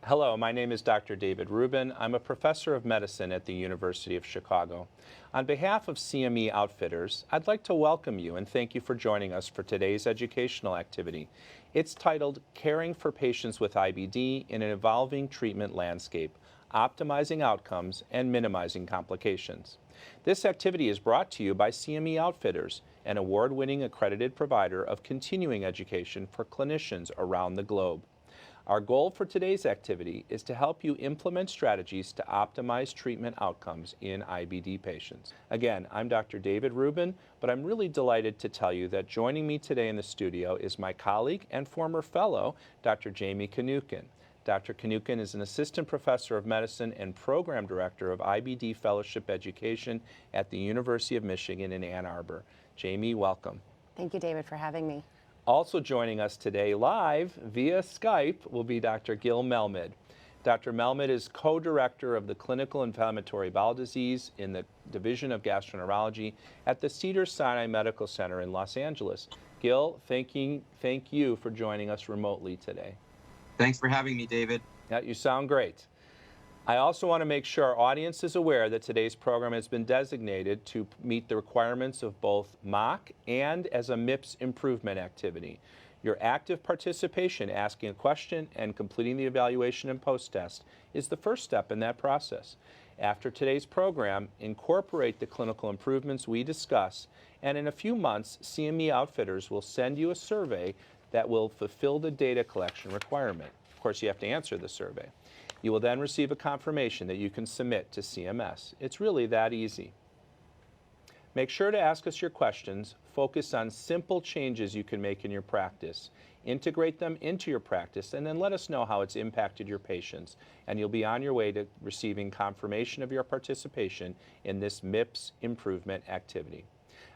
Hello, my name is Dr. David Rubin. I'm a professor of medicine at the University of Chicago. On behalf of CME Outfitters, I'd like to welcome you and thank you for joining us for today's educational activity. It's titled Caring for Patients with IBD in an Evolving Treatment Landscape, Optimizing Outcomes and Minimizing Complications. This activity is brought to you by CME Outfitters, an award-winning accredited provider of continuing education for clinicians around the globe. Our goal for today's activity is to help you implement strategies to optimize treatment outcomes in IBD patients. Again, I'm Dr. David Rubin, but I'm really delighted to tell you that joining me today in the studio is my colleague and former fellow, Dr. Jamie Kanukin. Dr. Kanukin is an assistant professor of medicine and program director of IBD fellowship education at the University of Michigan in Ann Arbor. Jamie, welcome. Thank you, David, for having me. Also joining us today live via Skype will be Dr. Gil Melmed. Dr. Melmed is co-director of the Clinical Inflammatory Bowel Disease in the Division of Gastroenterology at the Cedars-Sinai Medical Center in Los Angeles. Gil, thank you for joining us remotely today. Thanks for having me, David. Yeah, you sound great. I also want to make sure our audience is aware that today's program has been designated to meet the requirements of both mock and as a MIPS improvement activity. Your active participation, asking a question and completing the evaluation and post-test is the first step in that process. After today's program, incorporate the clinical improvements we discuss, and in a few months, CME Outfitters will send you a survey that will fulfill the data collection requirement. Of course, you have to answer the survey. You will then receive a confirmation that you can submit to CMS. It's really that easy. Make sure to ask us your questions, focus on simple changes you can make in your practice, integrate them into your practice, and then let us know how it's impacted your patients, and you'll be on your way to receiving confirmation of your participation in this MIPS improvement activity.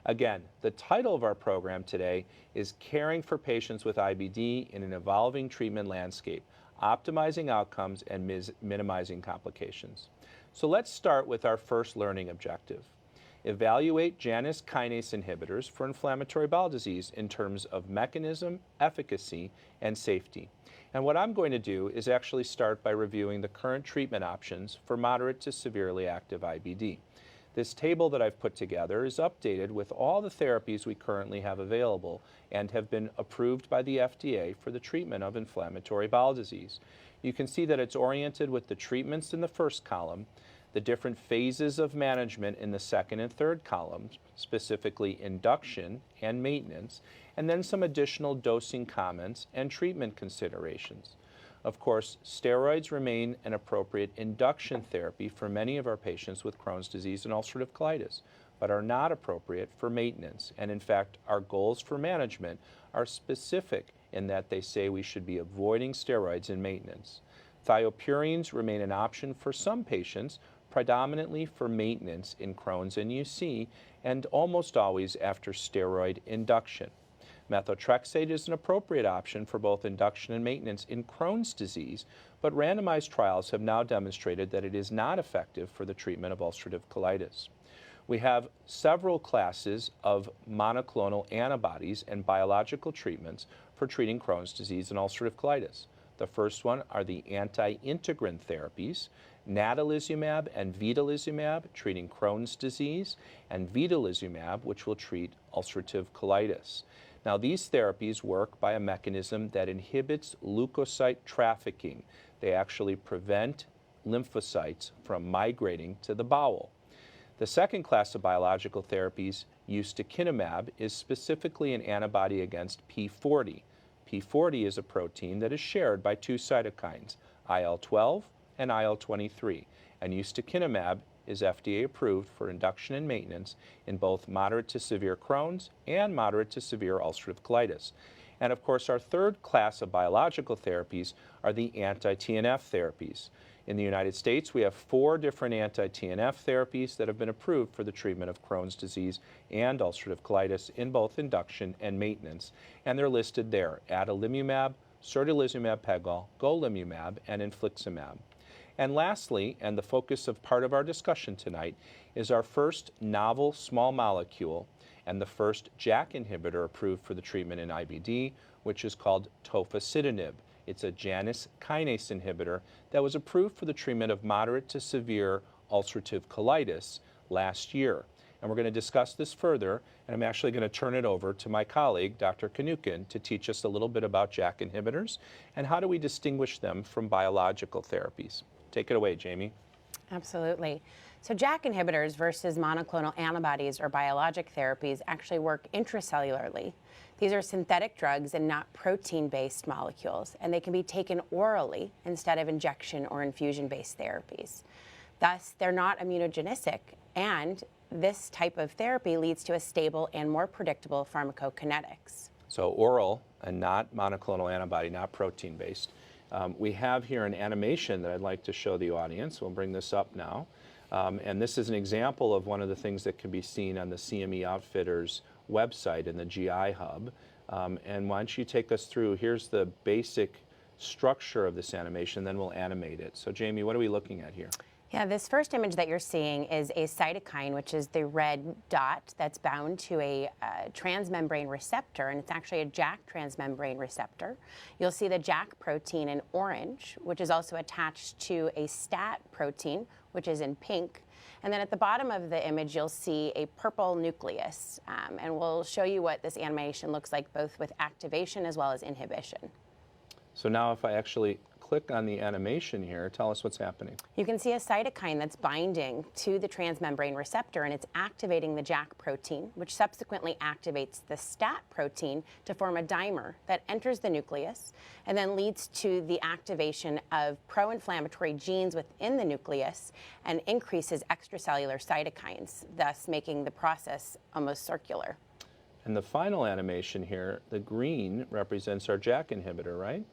Again, the title of our program today is Caring for Patients with IBD in an Evolving Treatment Landscape, Optimizing Outcomes and Minimizing Complications. So let's start with our first learning objective. Evaluate Janus kinase inhibitors for inflammatory bowel disease in terms of mechanism, efficacy, and safety. And what I'm going to do is actually start by reviewing the current treatment options for moderate to severely active IBD. This table that I've put together is updated with all the therapies we currently have available and have been approved by the FDA for the treatment of inflammatory bowel disease. You can see that it's oriented with the treatments in the first column, the different phases of management in the second and third columns, specifically induction and maintenance, and then some additional dosing comments and treatment considerations. Of course, steroids remain an appropriate induction therapy for many of our patients with Crohn's disease and ulcerative colitis, but are not appropriate for maintenance. And in fact, our goals for management are specific in that they say we should be avoiding steroids in maintenance. Thiopurines remain an option for some patients, predominantly for maintenance in Crohn's and UC, and almost always after steroid induction. Methotrexate is an appropriate option for both induction and maintenance in Crohn's disease, but randomized trials have now demonstrated that it is not effective for the treatment of ulcerative colitis. We have several classes of monoclonal antibodies and biological treatments for treating Crohn's disease and ulcerative colitis. The first one are the anti-integrin therapies, natalizumab and vedolizumab treating Crohn's disease, and vedolizumab, which will treat ulcerative colitis. Now, these therapies work by a mechanism that inhibits leukocyte trafficking. They actually prevent lymphocytes from migrating to the bowel. The second class of biological therapies, ustekinumab, is specifically an antibody against P40. P40 is a protein that is shared by two cytokines, IL-12 and IL-23, and ustekinumab is FDA approved for induction and maintenance in both moderate to severe Crohn's and moderate to severe ulcerative colitis. And of course, our third class of biological therapies are the anti-TNF therapies. In the United States, we have 4 different anti-TNF therapies that have been approved for the treatment of Crohn's disease and ulcerative colitis in both induction and maintenance, and they're listed there: adalimumab, certolizumab pegol, golimumab, and infliximab. And lastly, and the focus of part of our discussion tonight, is our first novel small molecule and the first JAK inhibitor approved for the treatment in IBD, which is called Tofacitinib. It's a Janus kinase inhibitor that was approved for the treatment of moderate to severe ulcerative colitis last year. And we're going to discuss this further, and I'm actually going to turn it over to my colleague, Dr. Kanukin, to teach us a little bit about JAK inhibitors and how do we distinguish them from biological therapies. Take it away, Jamie. Absolutely. So JAK inhibitors versus monoclonal antibodies or biologic therapies actually work intracellularly. These are synthetic drugs and not protein-based molecules, and they can be taken orally instead of injection or infusion-based therapies. Thus, they're not immunogenic, and this type of therapy leads to a stable and more predictable pharmacokinetics. So oral and not monoclonal antibody, not protein-based. We have here an animation that I'd like to show the audience. We'll bring this up now. And this is an example of one of the things that can be seen on the CME Outfitters website in the GI Hub. And why don't you take us through, here's the basic structure of this animation, then we'll animate it. So Jamie, what are we looking at here? Yeah, this first image that you're seeing is a cytokine, which is the red dot that's bound to a transmembrane receptor, and it's actually a JAK transmembrane receptor. You'll see the JAK protein in orange, which is also attached to a STAT protein, which is in pink. And then at the bottom of the image, you'll see a purple nucleus, and we'll show you what this animation looks like both with activation as well as inhibition. So now if I actually click on the animation here, tell us what's happening. You can see a cytokine that's binding to the transmembrane receptor, and it's activating the JAK protein, which subsequently activates the STAT protein to form a dimer that enters the nucleus and then leads to the activation of pro-inflammatory genes within the nucleus and increases extracellular cytokines, thus making the process almost circular. And the final animation here, the green represents our JAK inhibitor, right?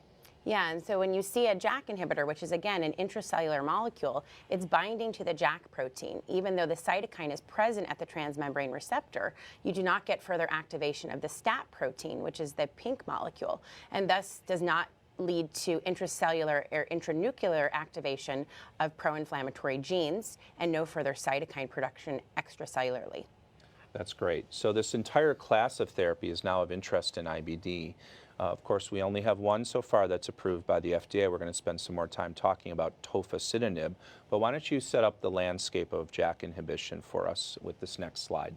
Yeah, and so when you see a JAK inhibitor, which is again an intracellular molecule, it's binding to the JAK protein. Even though the cytokine is present at the transmembrane receptor, you do not get further activation of the STAT protein, which is the pink molecule, and thus does not lead to intracellular or intranuclear activation of pro-inflammatory genes and no further cytokine production extracellularly. That's great. So this entire class of therapy is now of interest in IBD. Of course, we only have one so far that's approved by the FDA. We're going to spend some more time talking about Tofacitinib. But why don't you set up the landscape of JAK inhibition for us with this next slide?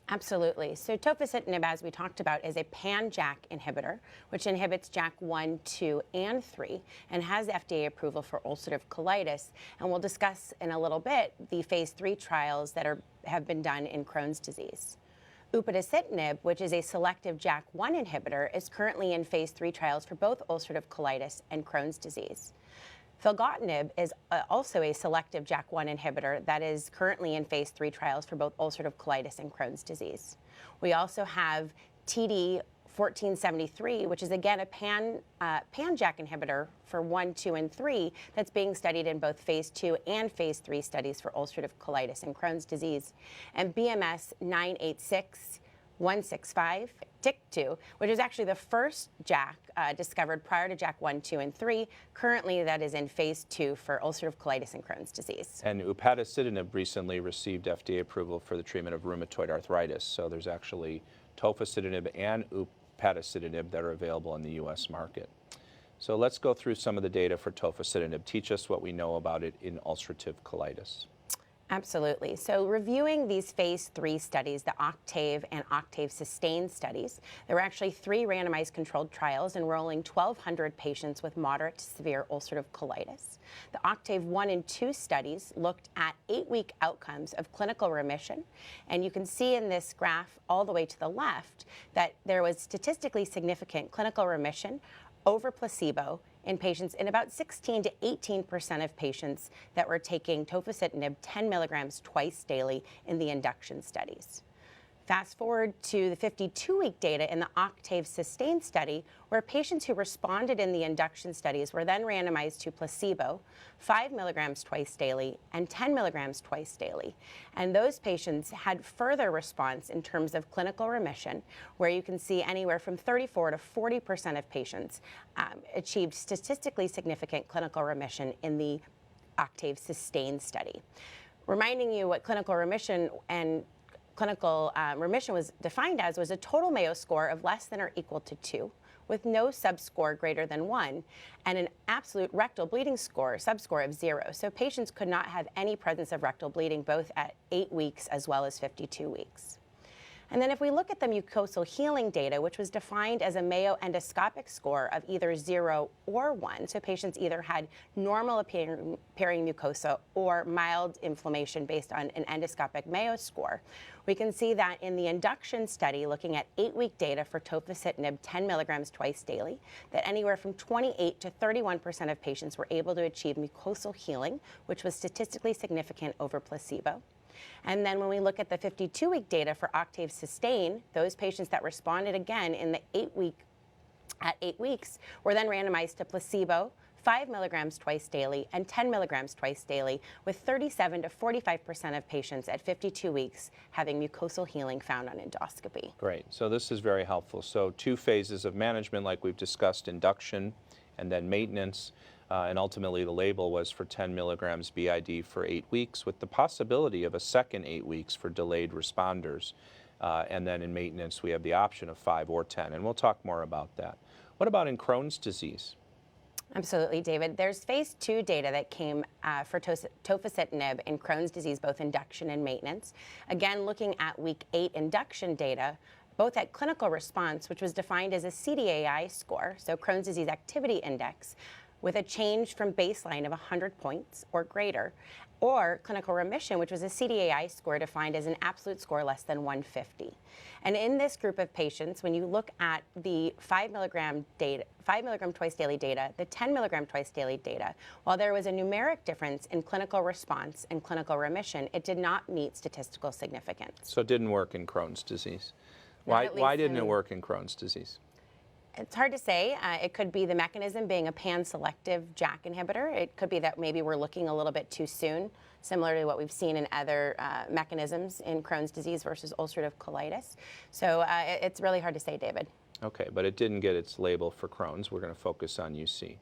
Absolutely. So Tofacitinib, as we talked about, is a pan-JAK inhibitor, which inhibits JAK 1, 2, and 3, and has FDA approval for ulcerative colitis. And we'll discuss in a little bit the phase 3 trials that have been done in Crohn's disease. Upadacitinib, which is a selective JAK1 inhibitor, is currently in phase 3 trials for both ulcerative colitis and Crohn's disease. Filgotinib is also a selective JAK1 inhibitor that is currently in phase 3 trials for both ulcerative colitis and Crohn's disease. We also have TD1473, which is again a pan-JAK inhibitor for 1, 2, and 3 that's being studied in both phase 2 and phase 3 studies for ulcerative colitis and Crohn's disease. And BMS 986165, TYK2, which is actually the first JAK discovered prior to JAK 1, 2, and 3. Currently, that is in phase 2 for ulcerative colitis and Crohn's disease. And Upadacitinib recently received FDA approval for the treatment of rheumatoid arthritis. So there's actually Tofacitinib and Upadacitinib that are available in the U.S. market. So let's go through some of the data for Tofacitinib. Teach us what we know about it in ulcerative colitis. Absolutely. So reviewing these phase 3 studies, the OCTAVE and OCTAVE SUSTAIN studies, there were actually 3 randomized controlled trials enrolling 1,200 patients with moderate to severe ulcerative colitis. The OCTAVE 1 and 2 studies looked at 8-week outcomes of clinical remission. And you can see in this graph all the way to the left that there was statistically significant clinical remission over placebo in patients, in about 16 to 18% of patients that were taking Tofacitinib 10 milligrams twice daily in the induction studies. Fast forward to the 52-week data in the OCTAVE SUSTAIN study, where patients who responded in the induction studies were then randomized to placebo, 5 milligrams twice daily, and 10 milligrams twice daily. And those patients had further response in terms of clinical remission, where you can see anywhere from 34 to 40% of patients achieved statistically significant clinical remission in the OCTAVE SUSTAIN study. Reminding you what clinical remission and clinical remission was defined as was a total Mayo score of less than or equal to 2, with no subscore greater than 1 and an absolute rectal bleeding score, subscore of 0. So patients could not have any presence of rectal bleeding both at 8 weeks as well as 52 weeks. And then if we look at the mucosal healing data, which was defined as a Mayo endoscopic score of either 0 or 1, so patients either had normal appearing mucosa or mild inflammation based on an endoscopic Mayo score, we can see that in the induction study looking at 8-week data for Tofacitinib 10 milligrams twice daily, that anywhere from 28 to 31% of patients were able to achieve mucosal healing, which was statistically significant over placebo. And then when we look at the 52-week data for Octave Sustain, those patients that responded again in the 8 weeks were then randomized to placebo, 5 milligrams twice daily, and 10 milligrams twice daily, with 37 to 45% of patients at 52 weeks having mucosal healing found on endoscopy. Great. So this is very helpful. So 2 phases of management, like we've discussed, induction and then maintenance. And ultimately, the label was for 10 milligrams BID for 8 weeks, with the possibility of a second 8 weeks for delayed responders. And then in maintenance, we have the option of 5 or 10. And we'll talk more about that. What about in Crohn's disease? Absolutely, David. There's phase 2 data that came for Tofacitinib in Crohn's disease, both induction and maintenance. Again, looking at week 8 induction data, both at clinical response, which was defined as a CDAI score, so Crohn's Disease Activity Index, with a change from baseline of 100 points or greater, or clinical remission, which was a CDAI score defined as an absolute score less than 150. And in this group of patients, when you look at the 5 milligram twice daily data, the 10 milligram twice daily data, while there was a numeric difference in clinical response and clinical remission, it did not meet statistical significance. So it didn't work in Crohn's disease. Why didn't it work in Crohn's disease? It's hard to say. It could be the mechanism being a pan-selective JAK inhibitor. It could be that maybe we're looking a little bit too soon, similar to what we've seen in other mechanisms in Crohn's disease versus ulcerative colitis. So it's really hard to say, David. Okay, but it didn't get its label for Crohn's. We're going to focus on UC.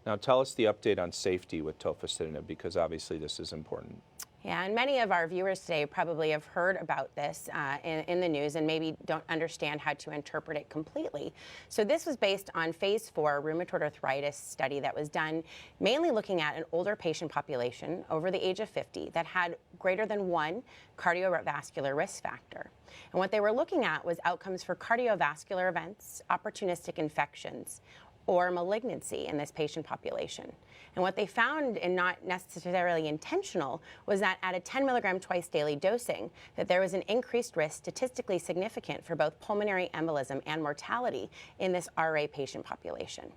Now tell us the update on safety with Tofacitinib, because obviously this is important. Yeah, and many of our viewers today probably have heard about this in the news and maybe don't understand how to interpret it completely. So this was based on phase 4 rheumatoid arthritis study that was done mainly looking at an older patient population over the age of 50 that had greater than 1 cardiovascular risk factor. And what they were looking at was outcomes for cardiovascular events, opportunistic infections, or malignancy in this patient population. And what they found, and not necessarily intentional, was that at a 10 milligram twice daily dosing, that there was an increased risk statistically significant for both pulmonary embolism and mortality in this RA patient population.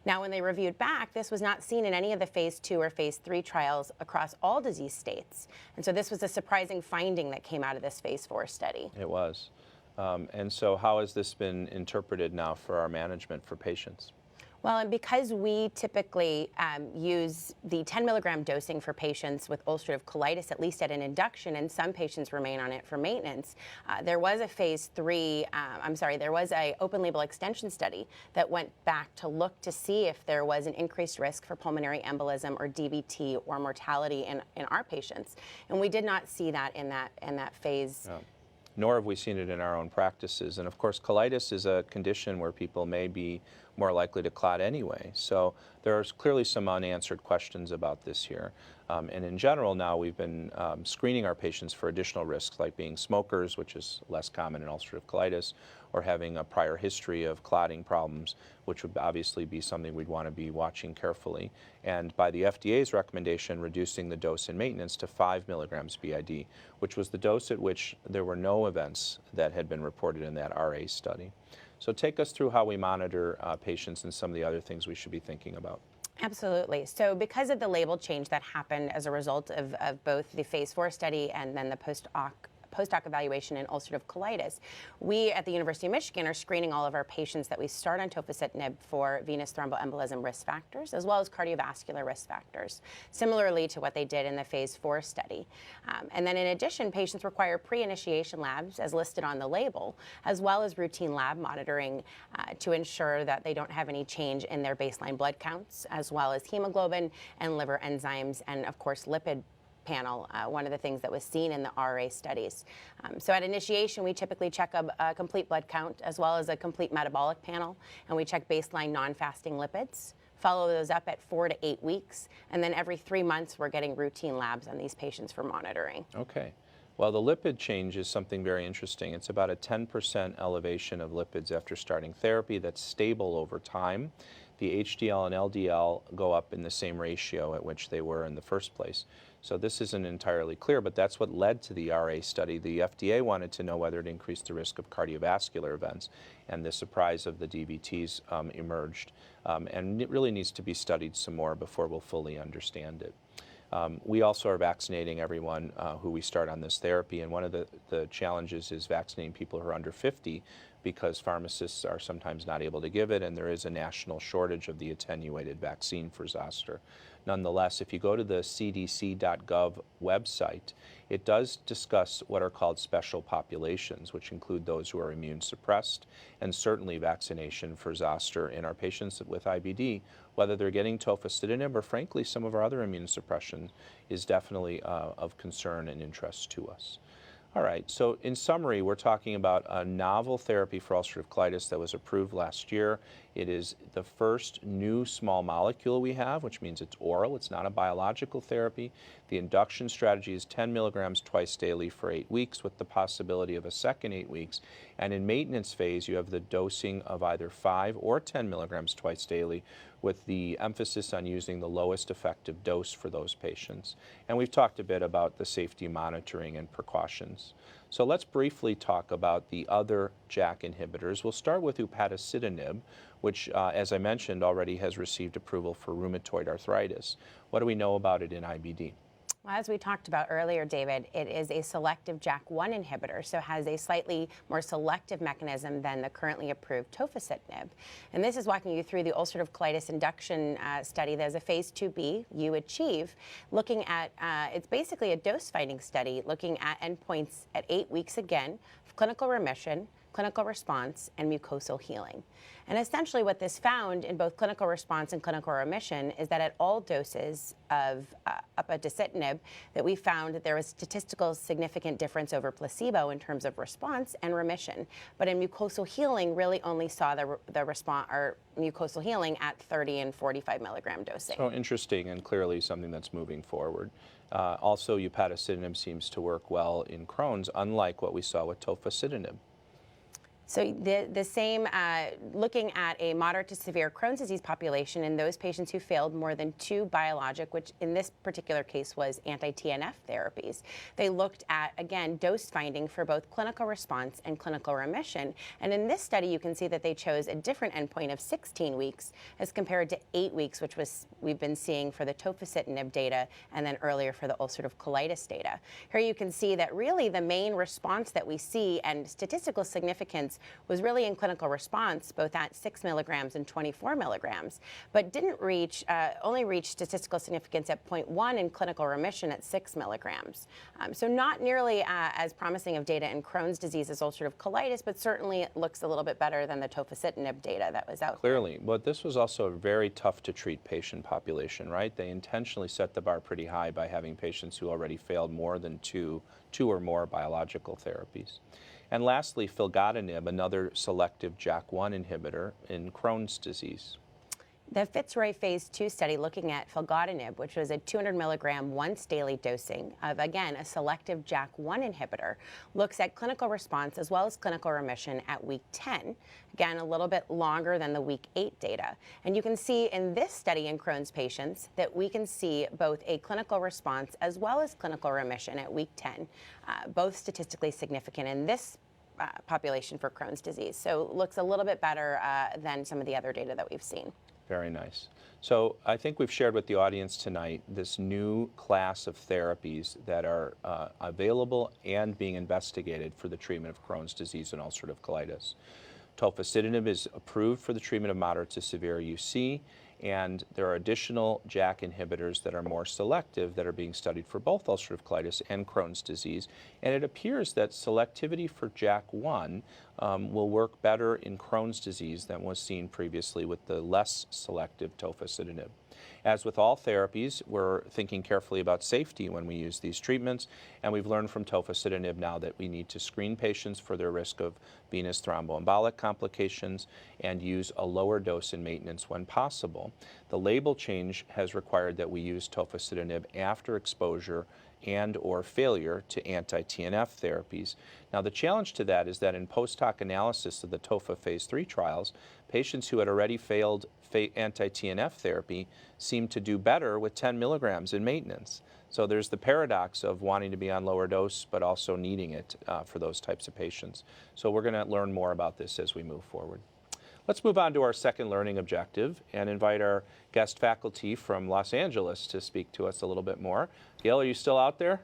Now, when they reviewed back, this was not seen in any of the phase 2 or phase 3 trials across all disease states. And so this was a surprising finding that came out of this phase 4 study. It was. And so how has this been interpreted now for our management for patients? Well, and because we typically use the 10 milligram dosing for patients with ulcerative colitis, at least at an induction, and some patients remain on it for maintenance, there was a phase 3, there was a open label extension study that went back to look to see if there was an increased risk for pulmonary embolism or DVT or mortality in our patients. And we did not see that in that phase. No. Nor have we seen it in our own practices. And of course, colitis is a condition where people may be more likely to clot anyway. So there's clearly some unanswered questions about this here. And in general now we've been screening our patients for additional risks like being smokers, which is less common in ulcerative colitis, or having a prior history of clotting problems, which would obviously be something we'd want to be watching carefully. And by the FDA's recommendation, reducing the dose in maintenance to 5 milligrams BID, which was the dose at which there were no events that had been reported in that RA study. So take us through how we monitor patients and some of the other things we should be thinking about. Absolutely. So because of the label change that happened as a result of both the phase 4 study and then the post-hoc evaluation in ulcerative colitis, we at the University of Michigan are screening all of our patients that we start on Tofacitinib for venous thromboembolism risk factors as well as cardiovascular risk factors, similarly to what they did in the phase 4 study. And then in addition, patients require pre-initiation labs as listed on the label, as well as routine lab monitoring to ensure that they don't have any change in their baseline blood counts, as well as hemoglobin and liver enzymes, and of course lipid panel, one of the things that was seen in the RA studies. So at initiation, we typically check a complete blood count as well as a complete metabolic panel, and we check baseline non-fasting lipids, follow those up at 4 to 8 weeks, and then every 3 months we're getting routine labs on these patients for monitoring. Okay. Well, the lipid change is something very interesting. It's about a 10% elevation of lipids after starting therapy that's stable over time. The HDL and LDL go up in the same ratio at which they were in the first place. So this isn't entirely clear, but that's what led to the RA study. The FDA wanted to know whether it increased the risk of cardiovascular events, and the surprise of the DVTs emerged. And it really needs to be studied some more before we'll fully understand it. We also are vaccinating everyone who we start on this therapy, and one of the challenges is vaccinating people who are under 50 because pharmacists are sometimes not able to give it, and there is a national shortage of the attenuated vaccine for zoster. Nonetheless, if you go to the cdc.gov website, it does discuss what are called special populations, which include those who are immune suppressed, and certainly vaccination for zoster in our patients with IBD, whether they're getting tofacitinib or frankly some of our other immune suppression is definitely of concern and interest to us. All right, so in summary, we're talking about a novel therapy for ulcerative colitis that was approved last year. It is the first new small molecule we have, which means it's oral. It's not a biological therapy. The induction strategy is 10 milligrams twice daily for 8 weeks with the possibility of a second 8 weeks. And in maintenance phase, you have the dosing of either 5 or 10 milligrams twice daily with the emphasis on using the lowest effective dose for those patients. And we've talked a bit about the safety monitoring and precautions. So let's briefly talk about the other JAK inhibitors. We'll start with Patadar, which, as I mentioned, already has received approval for rheumatoid arthritis. What do we know about it in IBD? As we talked about earlier, David, it is a selective JAK1 inhibitor, so has a slightly more selective mechanism than the currently approved Tofacitinib. And this is walking you through the ulcerative colitis induction study. There's a phase 2b, U-Achieve, looking at, it's basically a dose-finding study, looking at endpoints at 8 weeks again, clinical remission, clinical response, and mucosal healing. And essentially what this found in both clinical response and clinical remission is that at all doses of upadacitinib, that we found that there was statistical significant difference over placebo in terms of response and remission. But in mucosal healing, really only saw the response or mucosal healing at 30 and 45 milligram dosing. So interesting and clearly something that's moving forward. Also, upadacitinib seems to work well in Crohn's, unlike what we saw with tofacitinib. So the same, looking at a moderate to severe Crohn's disease population in those patients who failed more than 2 biologic, which in this particular case was anti-TNF therapies. They looked at, again, dose finding for both clinical response and clinical remission. And in this study, you can see that they chose a different endpoint of 16 weeks as compared to 8 weeks, which was we've been seeing for the tofacitinib data and then earlier for the ulcerative colitis data. Here you can see that really the main response that we see and statistical significance was really in clinical response, both at 6 milligrams and 24 milligrams, but didn't reach, only reached statistical significance at 0.1 in clinical remission at 6 milligrams. So not nearly as promising of data in Crohn's disease as ulcerative colitis, but certainly it looks a little bit better than the tofacitinib data that was out Clearly, but this was also a very tough to treat patient population, right? They intentionally set the bar pretty high by having patients who already failed more than two or more biological therapies. And lastly, filgotinib, another selective JAK1 inhibitor in Crohn's disease. The Fitzroy phase 2 study looking at filgotinib, which was a 200 milligram once daily dosing of, again, a selective JAK1 inhibitor, looks at clinical response as well as clinical remission at week 10. Again, a little bit longer than the week 8 data. And you can see in this study in Crohn's patients that we can see both a clinical response as well as clinical remission at week 10, both statistically significant in this population for Crohn's disease. So looks a little bit better than some of the other data that we've seen. Very nice. So I think we've shared with the audience tonight this new class of therapies that are available and being investigated for the treatment of Crohn's disease and ulcerative colitis. Tofacitinib is approved for the treatment of moderate to severe UC, and there are additional JAK inhibitors that are more selective that are being studied for both ulcerative colitis and Crohn's disease. And it appears that selectivity for JAK1 will work better in Crohn's disease than was seen previously with the less selective tofacitinib. As with all therapies, we're thinking carefully about safety when we use these treatments, and we've learned from Tofacitinib now that we need to screen patients for their risk of venous thromboembolic complications and use a lower dose in maintenance when possible. The label change has required that we use Tofacitinib after exposure and or failure to anti-TNF therapies. Now the challenge to that is that in post-hoc analysis of the TOFA phase 3 trials, patients who had already failed anti-TNF therapy seemed to do better with 10 milligrams in maintenance. So there's the paradox of wanting to be on lower dose but also needing it for those types of patients. So we're going to learn more about this as we move forward. Let's move on to our second learning objective and invite our guest faculty from Los Angeles to speak to us a little bit more. Gail, are you still out there?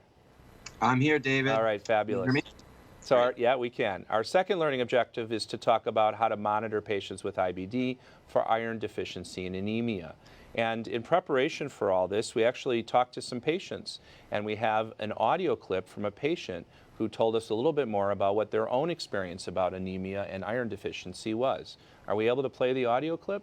I'm here, David. All right, fabulous. Can you hear me? So, yeah, we can. Our second learning objective is to talk about how to monitor patients with IBD for iron deficiency and anemia. And in preparation for all this, we actually talked to some patients, and we have an audio clip from a patient who told us a little bit more about what their own experience about anemia and iron deficiency was. Are we able to play the audio clip?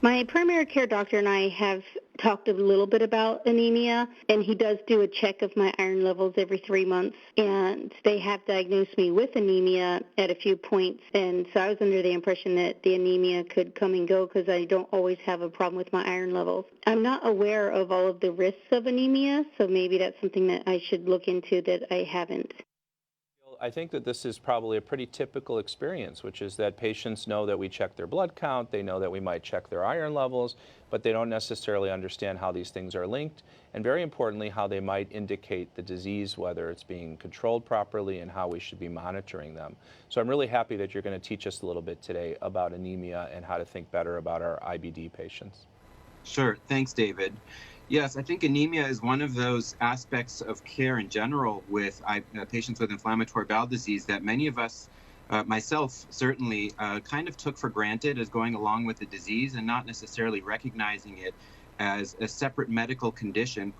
My primary care doctor and I have talked a little bit about anemia, and he does do a check of my iron levels every 3 months, and they have diagnosed me with anemia at a few points, and so I was under the impression that the anemia could come and go because I don't always have a problem with my iron levels. I'm not aware of all of the risks of anemia, so maybe that's something that I should look into that I haven't. I think that this is probably a pretty typical experience, which is that patients know that we check their blood count, they know that we might check their iron levels, but they don't necessarily understand how these things are linked, and very importantly, how they might indicate the disease, whether it's being controlled properly and how we should be monitoring them. So I'm really happy that you're going to teach us a little bit today about anemia and how to think better about our IBD patients. Sure. Thanks, David. Yes, I think anemia is one of those aspects of care in general with patients with inflammatory bowel disease that many of us, myself certainly, kind of took for granted as going along with the disease and not necessarily recognizing it as a separate medical condition,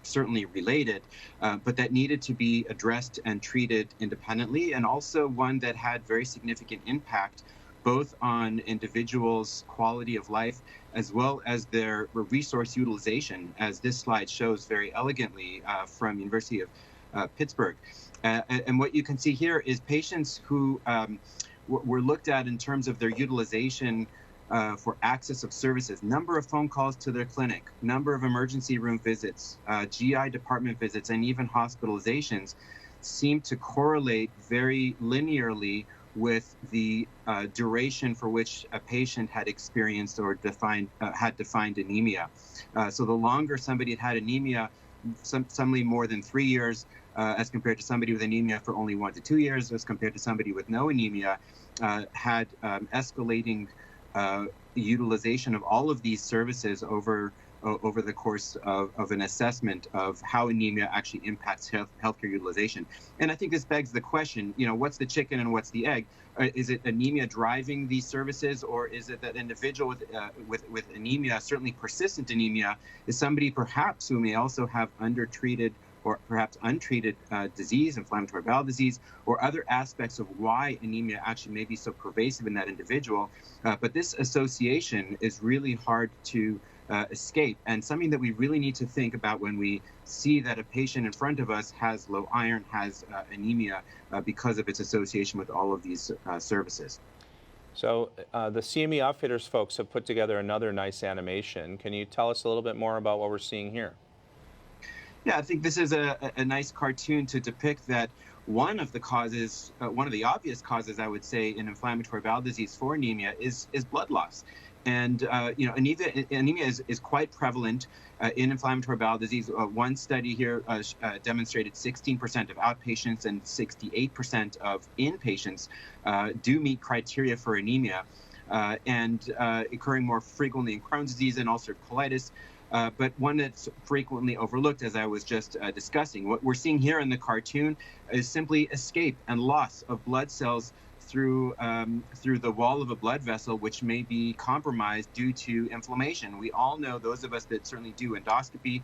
certainly related, but that needed to be addressed and treated independently, and also one that had very significant impact both on individuals' quality of life as well as their resource utilization, as this slide shows very elegantly from University of Pittsburgh. And what you can see here is patients who were looked at in terms of their utilization for access of services, number of phone calls to their clinic, number of emergency room visits, GI department visits, and even hospitalizations seem to correlate very linearly with the duration for which a patient had experienced or had defined anemia. So the longer somebody had anemia, somebody more than 3 years, as compared to somebody with anemia for only 1 to 2 years, as compared to somebody with no anemia, had escalating utilization of all of these services over the course of an assessment of how anemia actually impacts healthcare utilization. And I think this begs the question, what's the chicken and what's the egg? Is it anemia driving these services, or is it that individual with anemia, certainly persistent anemia, is somebody perhaps who may also have undertreated or perhaps untreated disease, inflammatory bowel disease, or other aspects of why anemia actually may be so pervasive in that individual. But this association is really hard to escape, and something that we really need to think about when we see that a patient in front of us has low iron, has anemia, because of its association with all of these services. So the CME Outfitters folks have put together another nice animation. Can you tell us a little bit more about what we're seeing here? Yeah, I think this is a nice cartoon to depict that one of the causes, one of the obvious causes, I would say, in inflammatory bowel disease for anemia is blood loss. And, anemia is quite prevalent in inflammatory bowel disease. One study here demonstrated 16% of outpatients and 68% of inpatients do meet criteria for anemia, and occurring more frequently in Crohn's disease and ulcerative colitis. But one that's frequently overlooked, as I was just discussing. What we're seeing here in the cartoon is simply escape and loss of blood cells through the wall of a blood vessel, which may be compromised due to inflammation. We all know, those of us that certainly do endoscopy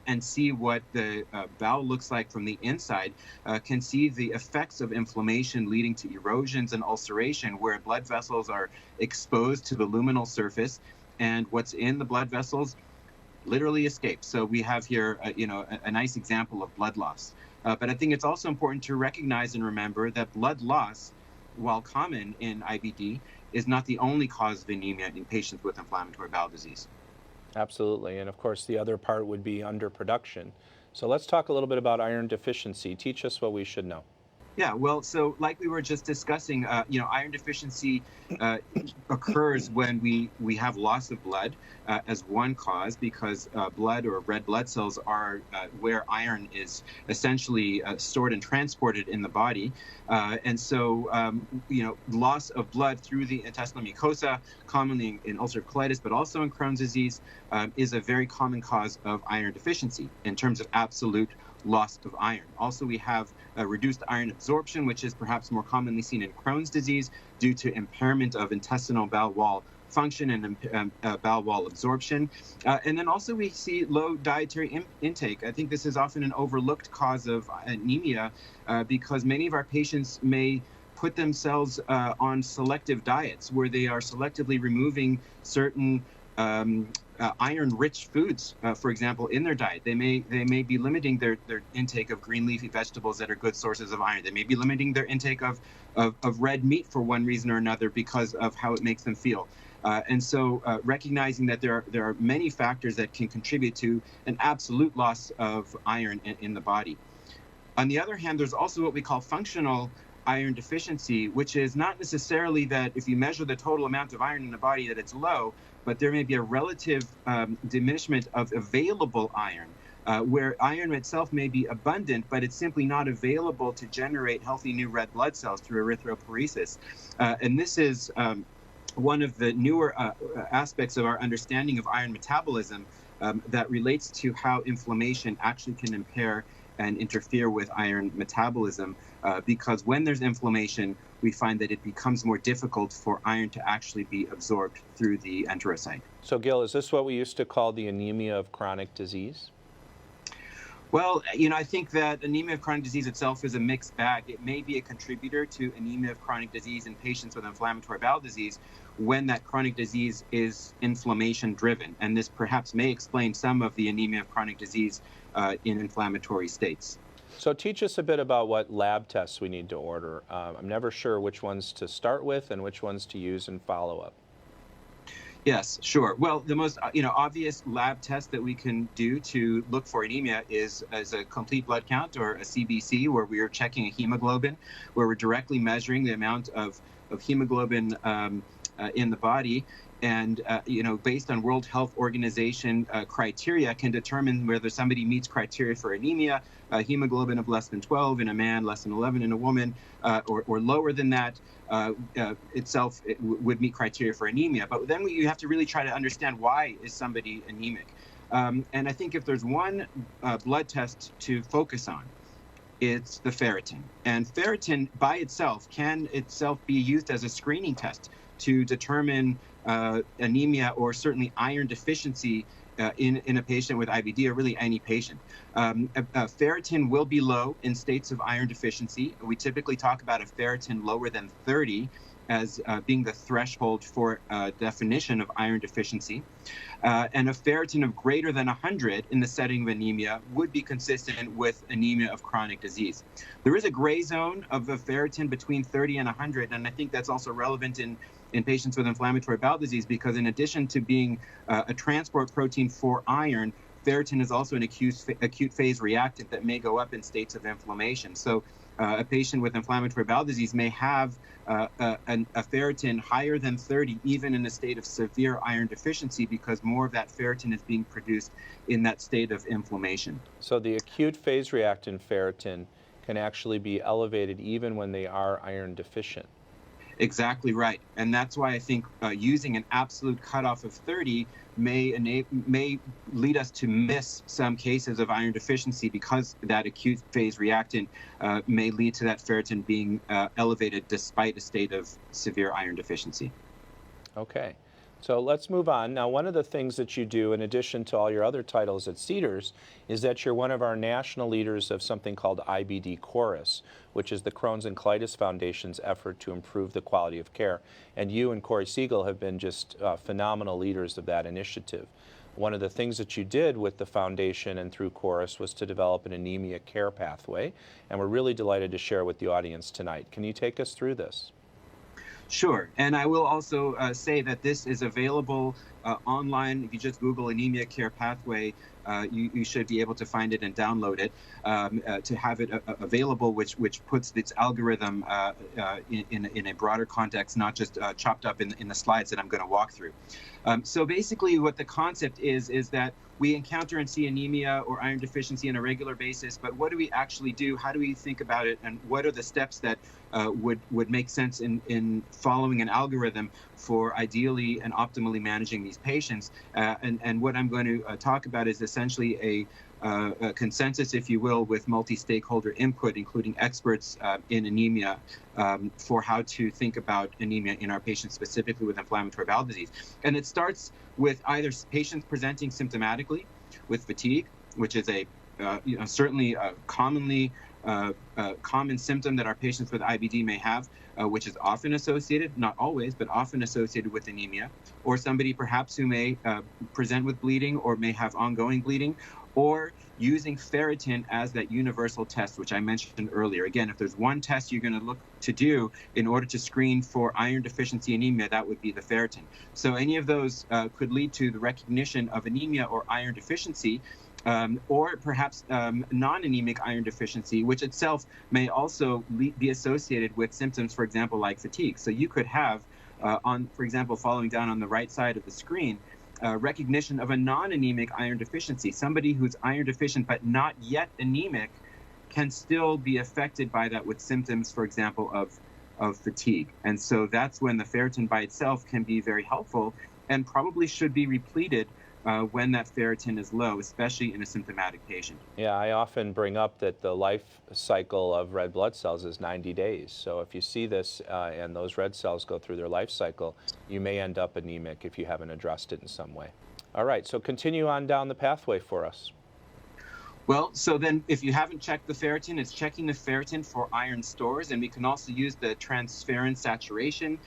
and see what the bowel looks like from the inside, can see the effects of inflammation leading to erosions and ulceration, where blood vessels are exposed to the luminal surface, and what's in the blood vessels literally escapes. So we have here, a nice example of blood loss. But I think it's also important to recognize and remember that blood loss, while common in IBD, is not the only cause of anemia in patients with inflammatory bowel disease. Absolutely. And of course, the other part would be underproduction. So let's talk a little bit about iron deficiency. Teach us what we should know. Yeah, well, so like we were just discussing, iron deficiency occurs when we have loss of blood as one cause, because blood or red blood cells are where iron is essentially stored and transported in the body. And so, loss of blood through the intestinal mucosa, commonly in ulcerative colitis, but also in Crohn's disease, is a very common cause of iron deficiency in terms of absolute loss of iron. Also, we have reduced iron absorption, which is perhaps more commonly seen in Crohn's disease due to impairment of intestinal bowel wall function and bowel wall absorption. And then also we see low dietary intake. I think this is often an overlooked cause of anemia because many of our patients may put themselves on selective diets where they are selectively removing certain iron-rich foods, for example, in their diet. They may be limiting their intake of green leafy vegetables that are good sources of iron. They may be limiting their intake of red meat for one reason or another because of how it makes them feel. And so recognizing that there are many factors that can contribute to an absolute loss of iron in the body. On the other hand, there's also what we call functional iron deficiency, which is not necessarily that if you measure the total amount of iron in the body that it's low, but there may be a relative diminishment of available iron, where iron itself may be abundant, but it's simply not available to generate healthy new red blood cells through erythropoiesis. And this is one of the newer aspects of our understanding of iron metabolism that relates to how inflammation actually can impair and interfere with iron metabolism, because when there's inflammation, we find that it becomes more difficult for iron to actually be absorbed through the enterocyte. So Gil, is this what we used to call the anemia of chronic disease? Well, I think that anemia of chronic disease itself is a mixed bag. It may be a contributor to anemia of chronic disease in patients with inflammatory bowel disease when that chronic disease is inflammation driven. And this perhaps may explain some of the anemia of chronic disease in inflammatory states. So teach us a bit about what lab tests we need to order. I'm never sure which ones to start with and which ones to use in follow-up. Yes, sure. Well, the most obvious lab test that we can do to look for anemia is as a complete blood count, or a CBC, where we are checking a hemoglobin, where we're directly measuring the amount of hemoglobin in the body. And, based on World Health Organization criteria, can determine whether somebody meets criteria for anemia, hemoglobin of less than 12 in a man, less than 11 in a woman, or lower than that itself would meet criteria for anemia. But then you have to really try to understand, why is somebody anemic? And I think if there's one blood test to focus on, it's the ferritin. And ferritin by itself can be used as a screening test to determine anemia, or certainly iron deficiency in a patient with IBD, or really any patient. Ferritin will be low in states of iron deficiency. We typically talk about a ferritin lower than 30 as being the threshold for definition of iron deficiency. And a ferritin of greater than 100 in the setting of anemia would be consistent with anemia of chronic disease. There is a gray zone of a ferritin between 30 and 100, and I think that's also relevant in patients with inflammatory bowel disease, because in addition to being a transport protein for iron, ferritin is also an acute phase reactant that may go up in states of inflammation. So a patient with inflammatory bowel disease may have a ferritin higher than 30, even in a state of severe iron deficiency, because more of that ferritin is being produced in that state of inflammation. So the acute phase reactant ferritin can actually be elevated even when they are iron deficient. Exactly right. And that's why I think using an absolute cutoff of 30 may lead us to miss some cases of iron deficiency, because that acute phase reactant may lead to that ferritin being elevated despite a state of severe iron deficiency. Okay. So let's move on. Now, one of the things that you do, in addition to all your other titles at Cedars, is that you're one of our national leaders of something called IBD Chorus, which is the Crohn's and Colitis Foundation's effort to improve the quality of care. And you and Corey Siegel have been just phenomenal leaders of that initiative. One of the things that you did with the foundation and through Chorus was to develop an anemia care pathway, and we're really delighted to share with the audience tonight. Can you take us through this? Sure. And I will also say that this is available online. If you just Google Anemia Care Pathway, you should be able to find it and download it to have it available, which puts its algorithm in a broader context, not just chopped up in the slides that I'm going to walk through. So basically what the concept is that we encounter and see anemia or iron deficiency on a regular basis, but what do we actually do? How do we think about it? And what are the steps that would make sense in following an algorithm for ideally and optimally managing these patients? And what I'm going to talk about is essentially a consensus, if you will, with multi-stakeholder input, including experts in anemia, for how to think about anemia in our patients, specifically with inflammatory bowel disease. And it starts with either patients presenting symptomatically with fatigue, which is a certainly a common symptom that our patients with IBD may have, which is often associated, not always, but often associated with anemia, or somebody perhaps who may present with bleeding or may have ongoing bleeding, or using ferritin as that universal test, which I mentioned earlier. Again, if there's one test you're going to look to do in order to screen for iron deficiency anemia, that would be the ferritin. So any of those could lead to the recognition of anemia or iron deficiency, or perhaps non-anemic iron deficiency, which itself may also be associated with symptoms, for example, like fatigue. So you could have, for example, following down on the right side of the screen, recognition of a non-anemic iron deficiency. Somebody who's iron deficient but not yet anemic can still be affected by that with symptoms, for example, of fatigue. And so that's when the ferritin by itself can be very helpful and probably should be repleted when that ferritin is low, especially in a symptomatic patient. Yeah, I often bring up that the life cycle of red blood cells is 90 days. So if you see this and those red cells go through their life cycle, you may end up anemic if you haven't addressed it in some way. All right, so continue on down the pathway for us. Well, so then if you haven't checked the ferritin, it's checking the ferritin for iron stores, and we can also use the transferrin saturation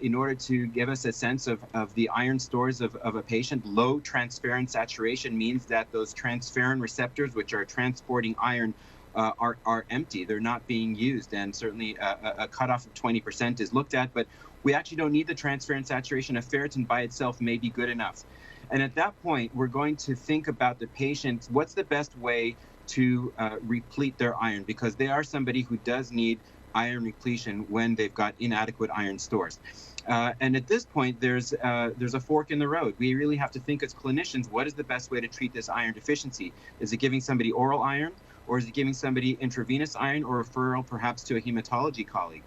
in order to give us a sense of the iron stores of a patient. Low transferrin saturation means that those transferrin receptors, which are transporting iron, are empty. They're not being used, and certainly a cutoff of 20% is looked at, but we actually don't need the transferrin saturation. A ferritin by itself may be good enough. And at that point, we're going to think about the patient, what's the best way to replete their iron, because they are somebody who does need iron repletion when they've got inadequate iron stores. And at this point, there's a fork in the road. We really have to think as clinicians, what is the best way to treat this iron deficiency? Is it giving somebody oral iron, or is it giving somebody intravenous iron, or referral perhaps to a hematology colleague?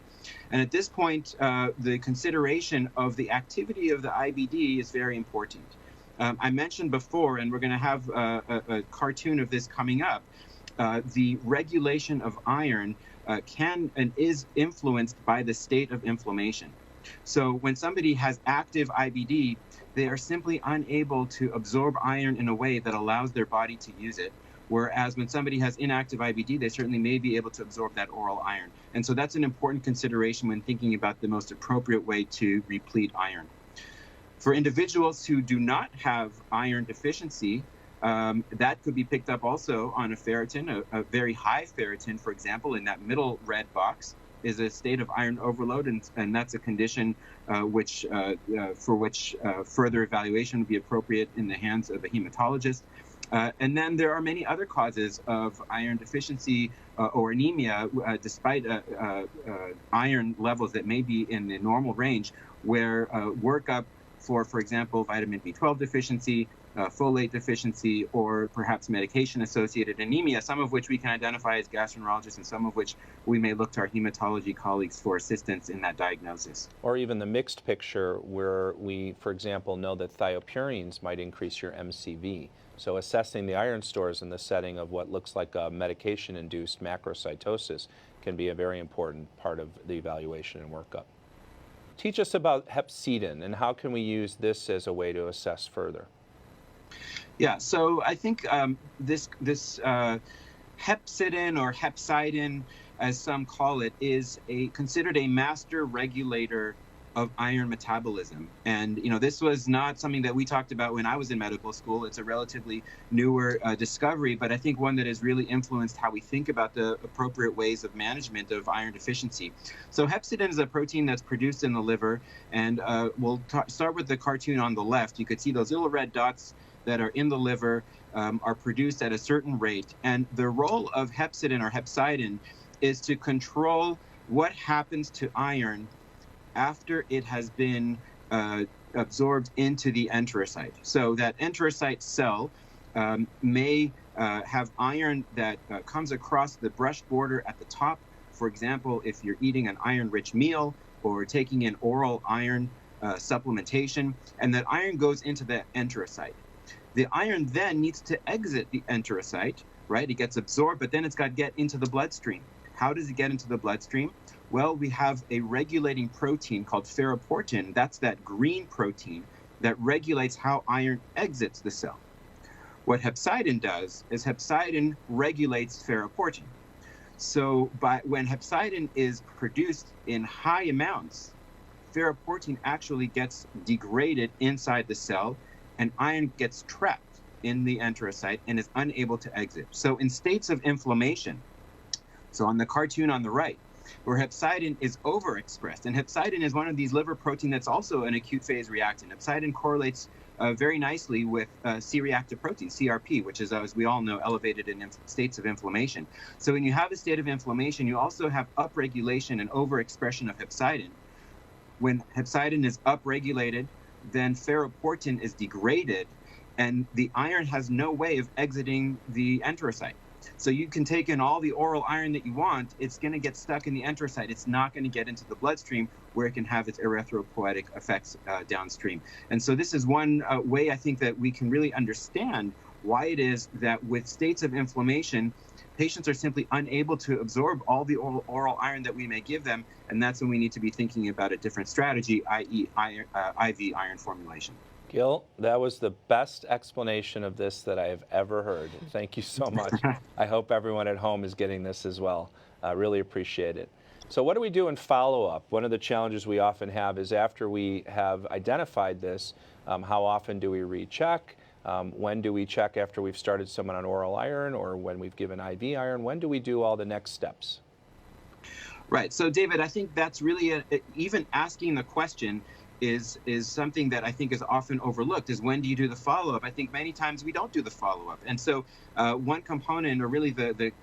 And at this point, the consideration of the activity of the IBD is very important. I mentioned before, and we're going to have a cartoon of this coming up, the regulation of iron can and is influenced by the state of inflammation. So when somebody has active IBD, they are simply unable to absorb iron in a way that allows their body to use it. Whereas when somebody has inactive IBD, they certainly may be able to absorb that oral iron. And so that's an important consideration when thinking about the most appropriate way to replete iron. For individuals who do not have iron deficiency, that could be picked up also on a ferritin. A very high ferritin, for example, in that middle red box, is a state of iron overload, and that's a condition for which further evaluation would be appropriate in the hands of a hematologist. And then there are many other causes of iron deficiency or anemia, despite iron levels that may be in the normal range, where workup for example, vitamin B12 deficiency, folate deficiency, or perhaps medication-associated anemia, some of which we can identify as gastroenterologists and some of which we may look to our hematology colleagues for assistance in that diagnosis. Or even the mixed picture where we, for example, know that thiopurines might increase your MCV. So assessing the iron stores in the setting of what looks like a medication-induced macrocytosis can be a very important part of the evaluation and workup. teach us about Hepcidin and how can we use this as a way to assess further? Yeah, so I think this Hepcidin or Hepcidin, as some call it, is considered a master regulator of iron metabolism. And this was not something that we talked about when I was in medical school. It's a relatively newer discovery, but I think one that has really influenced how we think about the appropriate ways of management of iron deficiency. So hepcidin is a protein that's produced in the liver, and we'll start with the cartoon on the left. You could see those little red dots that are in the liver are produced at a certain rate. And the role of hepcidin or hepcidin is to control what happens to iron after it has been absorbed into the enterocyte. So that enterocyte cell may have iron that comes across the brush border at the top. For example, if you're eating an iron-rich meal or taking in oral iron supplementation, and that iron goes into the enterocyte. The iron then needs to exit the enterocyte, right? It gets absorbed, but then it's got to get into the bloodstream. How does it get into the bloodstream? Well, we have a regulating protein called ferroportin. That's that green protein that regulates how iron exits the cell. What hepcidin does is hepcidin regulates ferroportin. So when hepcidin is produced in high amounts, ferroportin actually gets degraded inside the cell, and iron gets trapped in the enterocyte and is unable to exit. So in states of inflammation, so on the cartoon on the right, where hepcidin is overexpressed, and hepcidin is one of these liver protein that's also an acute phase reactant. Hepcidin correlates very nicely with C-reactive protein, CRP, which is, as we all know, elevated in states of inflammation. So when you have a state of inflammation, you also have upregulation and overexpression of hepcidin. When hepcidin is upregulated, then ferroportin is degraded, and the iron has no way of exiting the enterocyte. So you can take in all the oral iron that you want, it's going to get stuck in the enterocyte. It's not going to get into the bloodstream where it can have its erythropoietic effects downstream. And so this is one way I think that we can really understand why it is that with states of inflammation, patients are simply unable to absorb all the oral iron that we may give them. And that's when we need to be thinking about a different strategy, i.e. IV iron formulation. Gil, that was the best explanation of this that I have ever heard. Thank you so much. I hope everyone at home is getting this as well. I really appreciate it. So what do we do in follow-up? One of the challenges we often have is after we have identified this, how often do we recheck? When do we check after we've started someone on oral iron or when we've given IV iron? When do we do all the next steps? Right. So, David, I think that's really even asking the question is something that I think is often overlooked, is when do you do the follow-up? I think many times we don't do the follow-up. And so one component, or really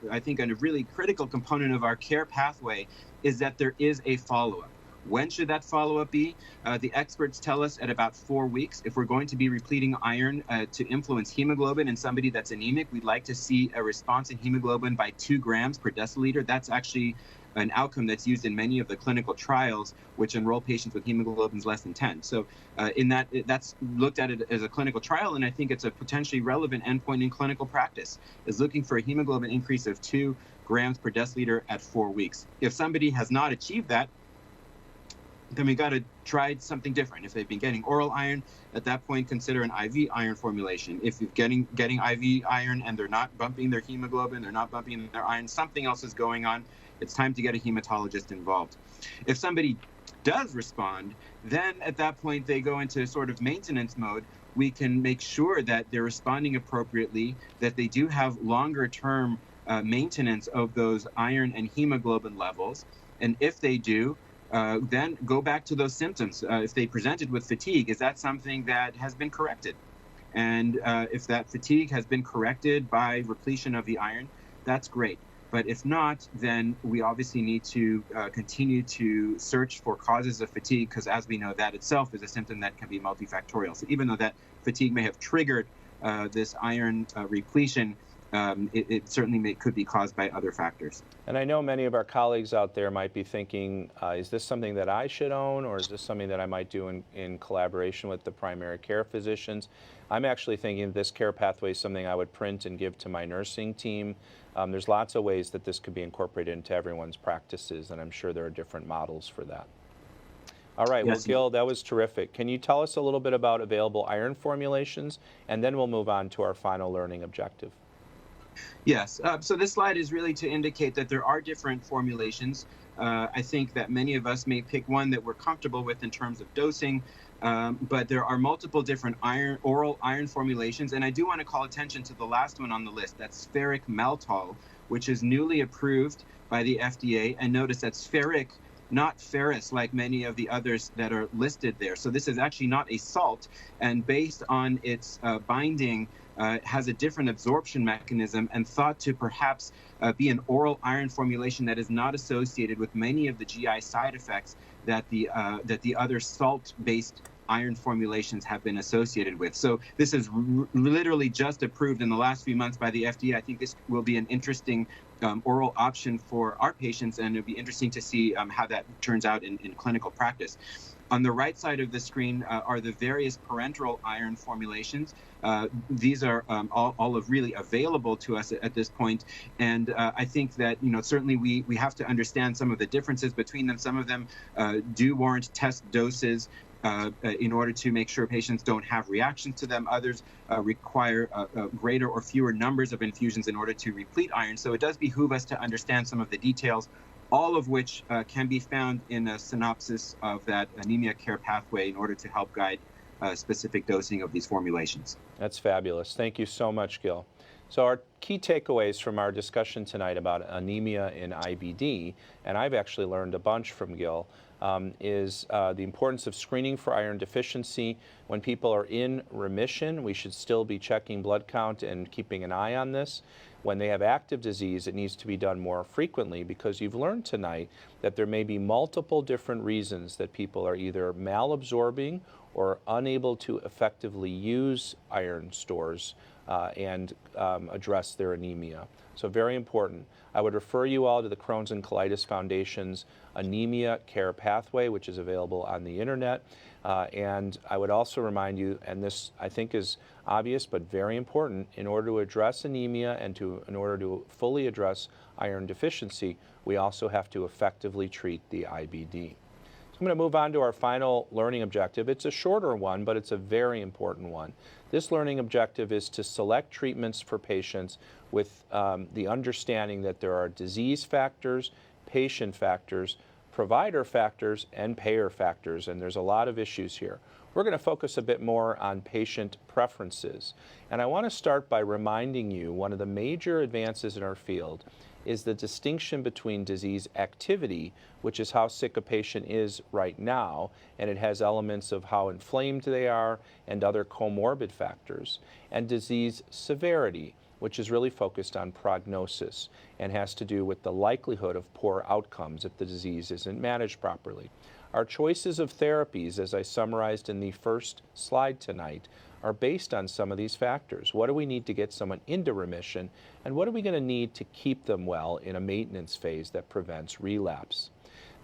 I think a really critical component of our care pathway is that there is a follow-up. When should that follow-up be? The experts tell us at about 4 weeks. If we're going to be repleting iron to influence hemoglobin in somebody that's anemic, we'd like to see a response in hemoglobin by 2 grams per deciliter. That's actually an outcome that's used in many of the clinical trials, which enroll patients with hemoglobins less than 10. So that's looked at it as a clinical trial, and I think it's a potentially relevant endpoint in clinical practice, is looking for a hemoglobin increase of 2 grams per deciliter at 4 weeks. If somebody has not achieved that, then we got to try something different. If they've been getting oral iron, at that point, consider an IV iron formulation. If you're getting IV iron and they're not bumping their hemoglobin, they're not bumping their iron, something else is going on, it's time to get a hematologist involved. If somebody does respond, then at that point, they go into sort of maintenance mode. We can make sure that they're responding appropriately, that they do have longer term maintenance of those iron and hemoglobin levels. And if they do, then go back to those symptoms. If they presented with fatigue, is that something that has been corrected? And if that fatigue has been corrected by repletion of the iron, that's great. But if not, then we obviously need to continue to search for causes of fatigue, because as we know, that itself is a symptom that can be multifactorial. So even though that fatigue may have triggered this iron repletion, it certainly could be caused by other factors. And I know many of our colleagues out there might be thinking, is this something that I should own, or is this something that I might do in collaboration with the primary care physicians? I'm actually thinking this care pathway is something I would print and give to my nursing team. There's lots of ways that this could be incorporated into everyone's practices, and I'm sure there are different models for that. All right, well, Yes. Gil, that was terrific. Can you tell us a little bit about available iron formulations, and then we'll move on to our final learning objective. Yes. So this slide is really to indicate that there are different formulations. I think that many of us may pick one that we're comfortable with in terms of dosing, but there are multiple different oral iron formulations. And I do want to call attention to the last one on the list. That's ferric maltol, which is newly approved by the FDA. And notice that's ferric, not ferrous, like many of the others that are listed there. So this is actually not a salt, and based on its binding, has a different absorption mechanism, and thought to perhaps be an oral iron formulation that is not associated with many of the GI side effects that the other salt-based iron formulations have been associated with. So this is literally just approved in the last few months by the FDA. I think this will be an interesting oral option for our patients, and it'll be interesting to see how that turns out in clinical practice. On the right side of the screen are the various parenteral iron formulations. These are all of really available to us at this point. And I think that, certainly we have to understand some of the differences between them. Some of them do warrant test doses in order to make sure patients don't have reactions to them. Others require greater or fewer numbers of infusions in order to replete iron. So it does behoove us to understand some of the details, all of which can be found in a synopsis of that anemia care pathway in order to help guide specific dosing of these formulations. That's fabulous. Thank you so much, Gil. So our key takeaways from our discussion tonight about anemia in IBD, and I've actually learned a bunch from Gil, is the importance of screening for iron deficiency. When people are in remission, we should still be checking blood count and keeping an eye on this. When they have active disease, it needs to be done more frequently, because you've learned tonight that there may be multiple different reasons that people are either malabsorbing or unable to effectively use iron stores and address their anemia. So very important. I would refer you all to the Crohn's and Colitis Foundation's Anemia Care Pathway, which is available on the internet. And I would also remind you, and this I think is obvious but very important, in order to address anemia and in order to fully address iron deficiency, we also have to effectively treat the IBD. I'm going to move on to our final learning objective. It's a shorter one, but it's a very important one. This learning objective is to select treatments for patients with the understanding that there are disease factors, patient factors, provider factors, and payer factors, and there's a lot of issues here. We're going to focus a bit more on patient preferences. And I want to start by reminding you one of the major advances in our field is the distinction between disease activity, which is how sick a patient is right now, and it has elements of how inflamed they are and other comorbid factors, and disease severity, which is really focused on prognosis and has to do with the likelihood of poor outcomes if the disease isn't managed properly. Our choices of therapies, as I summarized in the first slide tonight, are based on some of these factors. What do we need to get someone into remission, and what are we going to need to keep them well in a maintenance phase that prevents relapse?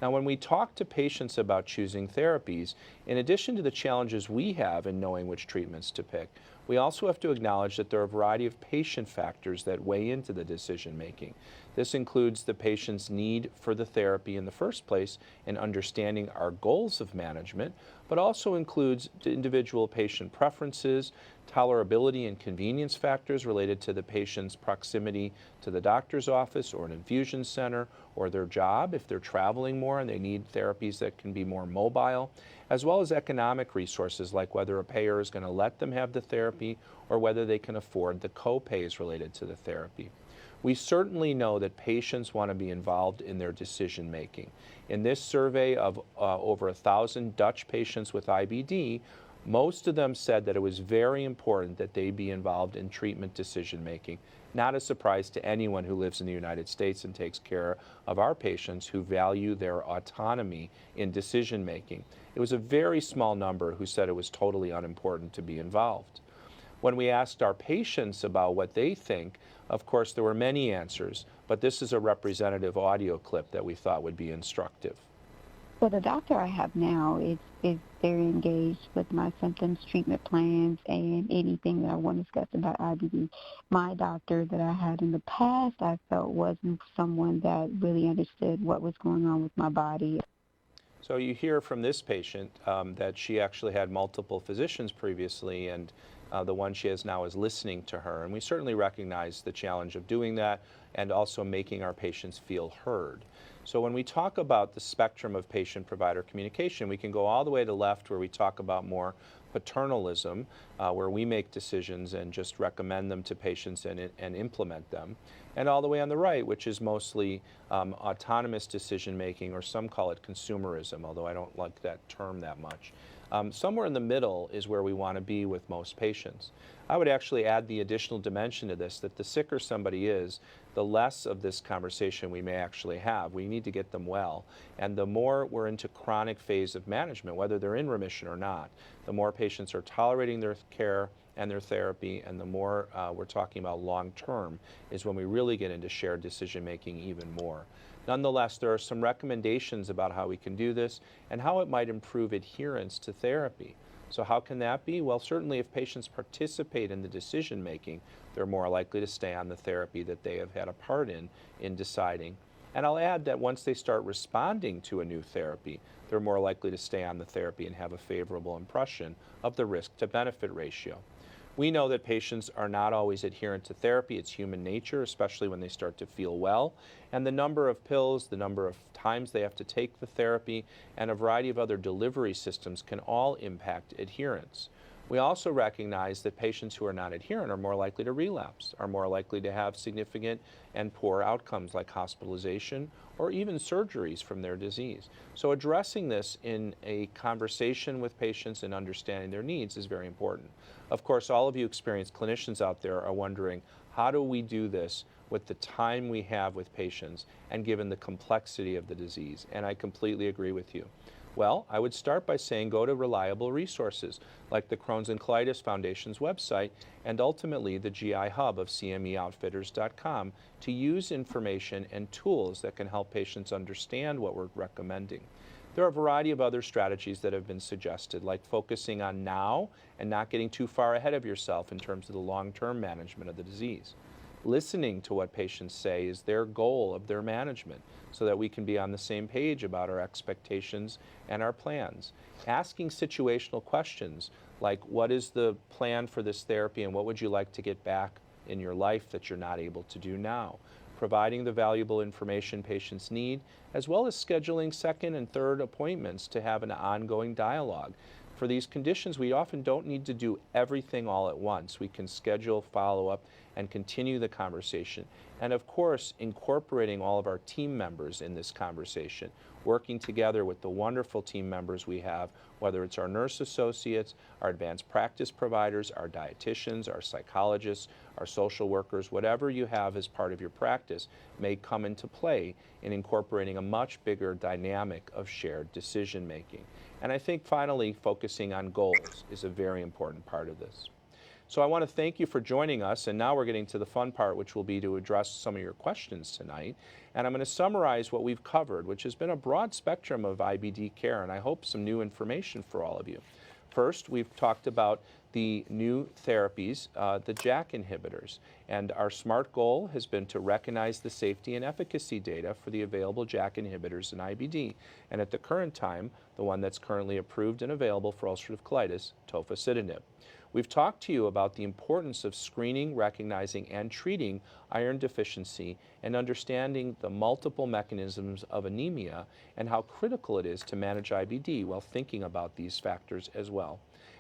Now, when we talk to patients about choosing therapies, in addition to the challenges we have in knowing which treatments to pick, we also have to acknowledge that there are a variety of patient factors that weigh into the decision making. This includes the patient's need for the therapy in the first place and understanding our goals of management, but also includes individual patient preferences, tolerability and convenience factors related to the patient's proximity to the doctor's office or an infusion center, or their job if they're traveling more and they need therapies that can be more mobile, as well as economic resources like whether a payer is going to let them have the therapy or whether they can afford the co-pays related to the therapy. We certainly know that patients want to be involved in their decision making. In this survey of over 1,000 Dutch patients with IBD, most of them said that it was very important that they be involved in treatment decision making. Not a surprise to anyone who lives in the United States and takes care of our patients who value their autonomy in decision making. It was a very small number who said it was totally unimportant to be involved. When we asked our patients about what they think, of course there were many answers, but this is a representative audio clip that we thought would be instructive. So the doctor I have now is very engaged with my symptoms, treatment plans, and anything that I want to discuss about IBD. My doctor that I had in the past, I felt wasn't someone that really understood what was going on with my body. So you hear from this patient that she actually had multiple physicians previously, and the one she has now is listening to her. And we certainly recognize the challenge of doing that and also making our patients feel heard. So when we talk about the spectrum of patient-provider communication, we can go all the way to the left where we talk about more paternalism, where we make decisions and just recommend them to patients and implement them, and all the way on the right, which is mostly autonomous decision-making, or some call it consumerism, although I don't like that term that much. Somewhere in the middle is where we want to be with most patients. I would actually add the additional dimension to this, that the sicker somebody is, the less of this conversation we may actually have. We need to get them well. And the more we're into chronic phase of management, whether they're in remission or not, the more patients are tolerating their care and their therapy, and the more we're talking about long-term is when we really get into shared decision-making even more. Nonetheless, there are some recommendations about how we can do this and how it might improve adherence to therapy. So how can that be? Well, certainly if patients participate in the decision-making, they're more likely to stay on the therapy that they have had a part in deciding. And I'll add that once they start responding to a new therapy, they're more likely to stay on the therapy and have a favorable impression of the risk-to-benefit ratio. We know that patients are not always adherent to therapy. It's human nature, especially when they start to feel well. And the number of pills, the number of times they have to take the therapy, and a variety of other delivery systems can all impact adherence. We also recognize that patients who are not adherent are more likely to relapse, are more likely to have significant and poor outcomes like hospitalization or even surgeries from their disease. So addressing this in a conversation with patients and understanding their needs is very important. Of course, all of you experienced clinicians out there are wondering, how do we do this with the time we have with patients and given the complexity of the disease? And I completely agree with you. Well, I would start by saying go to reliable resources like the Crohn's and Colitis Foundation's website and ultimately the GI Hub of CMEOutfitters.com to use information and tools that can help patients understand what we're recommending. There are a variety of other strategies that have been suggested, like focusing on now and not getting too far ahead of yourself in terms of the long-term management of the disease. Listening to what patients say is their goal of their management so that we can be on the same page about our expectations and our plans. Asking situational questions like, what is the plan for this therapy and what would you like to get back in your life that you're not able to do now? Providing the valuable information patients need, as well as scheduling second and third appointments to have an ongoing dialogue. For these conditions, we often don't need to do everything all at once. We can schedule follow-up and continue the conversation. And of course, incorporating all of our team members in this conversation, working together with the wonderful team members we have, whether it's our nurse associates, our advanced practice providers, our dietitians, our psychologists, our social workers, whatever you have as part of your practice may come into play in incorporating a much bigger dynamic of shared decision making. And I think finally, focusing on goals is a very important part of this. So I want to thank you for joining us, and now we're getting to the fun part, which will be to address some of your questions tonight. And I'm going to summarize what we've covered, which has been a broad spectrum of IBD care, and I hope some new information for all of you. First, we've talked about the new therapies, the JAK inhibitors, and our SMART goal has been to recognize the safety and efficacy data for the available JAK inhibitors in IBD, and at the current time, the one that's currently approved and available for ulcerative colitis, Tofacitinib. We've talked to you about the importance of screening, recognizing, and treating iron deficiency and understanding the multiple mechanisms of anemia and how critical it is to manage IBD while thinking about these factors as well.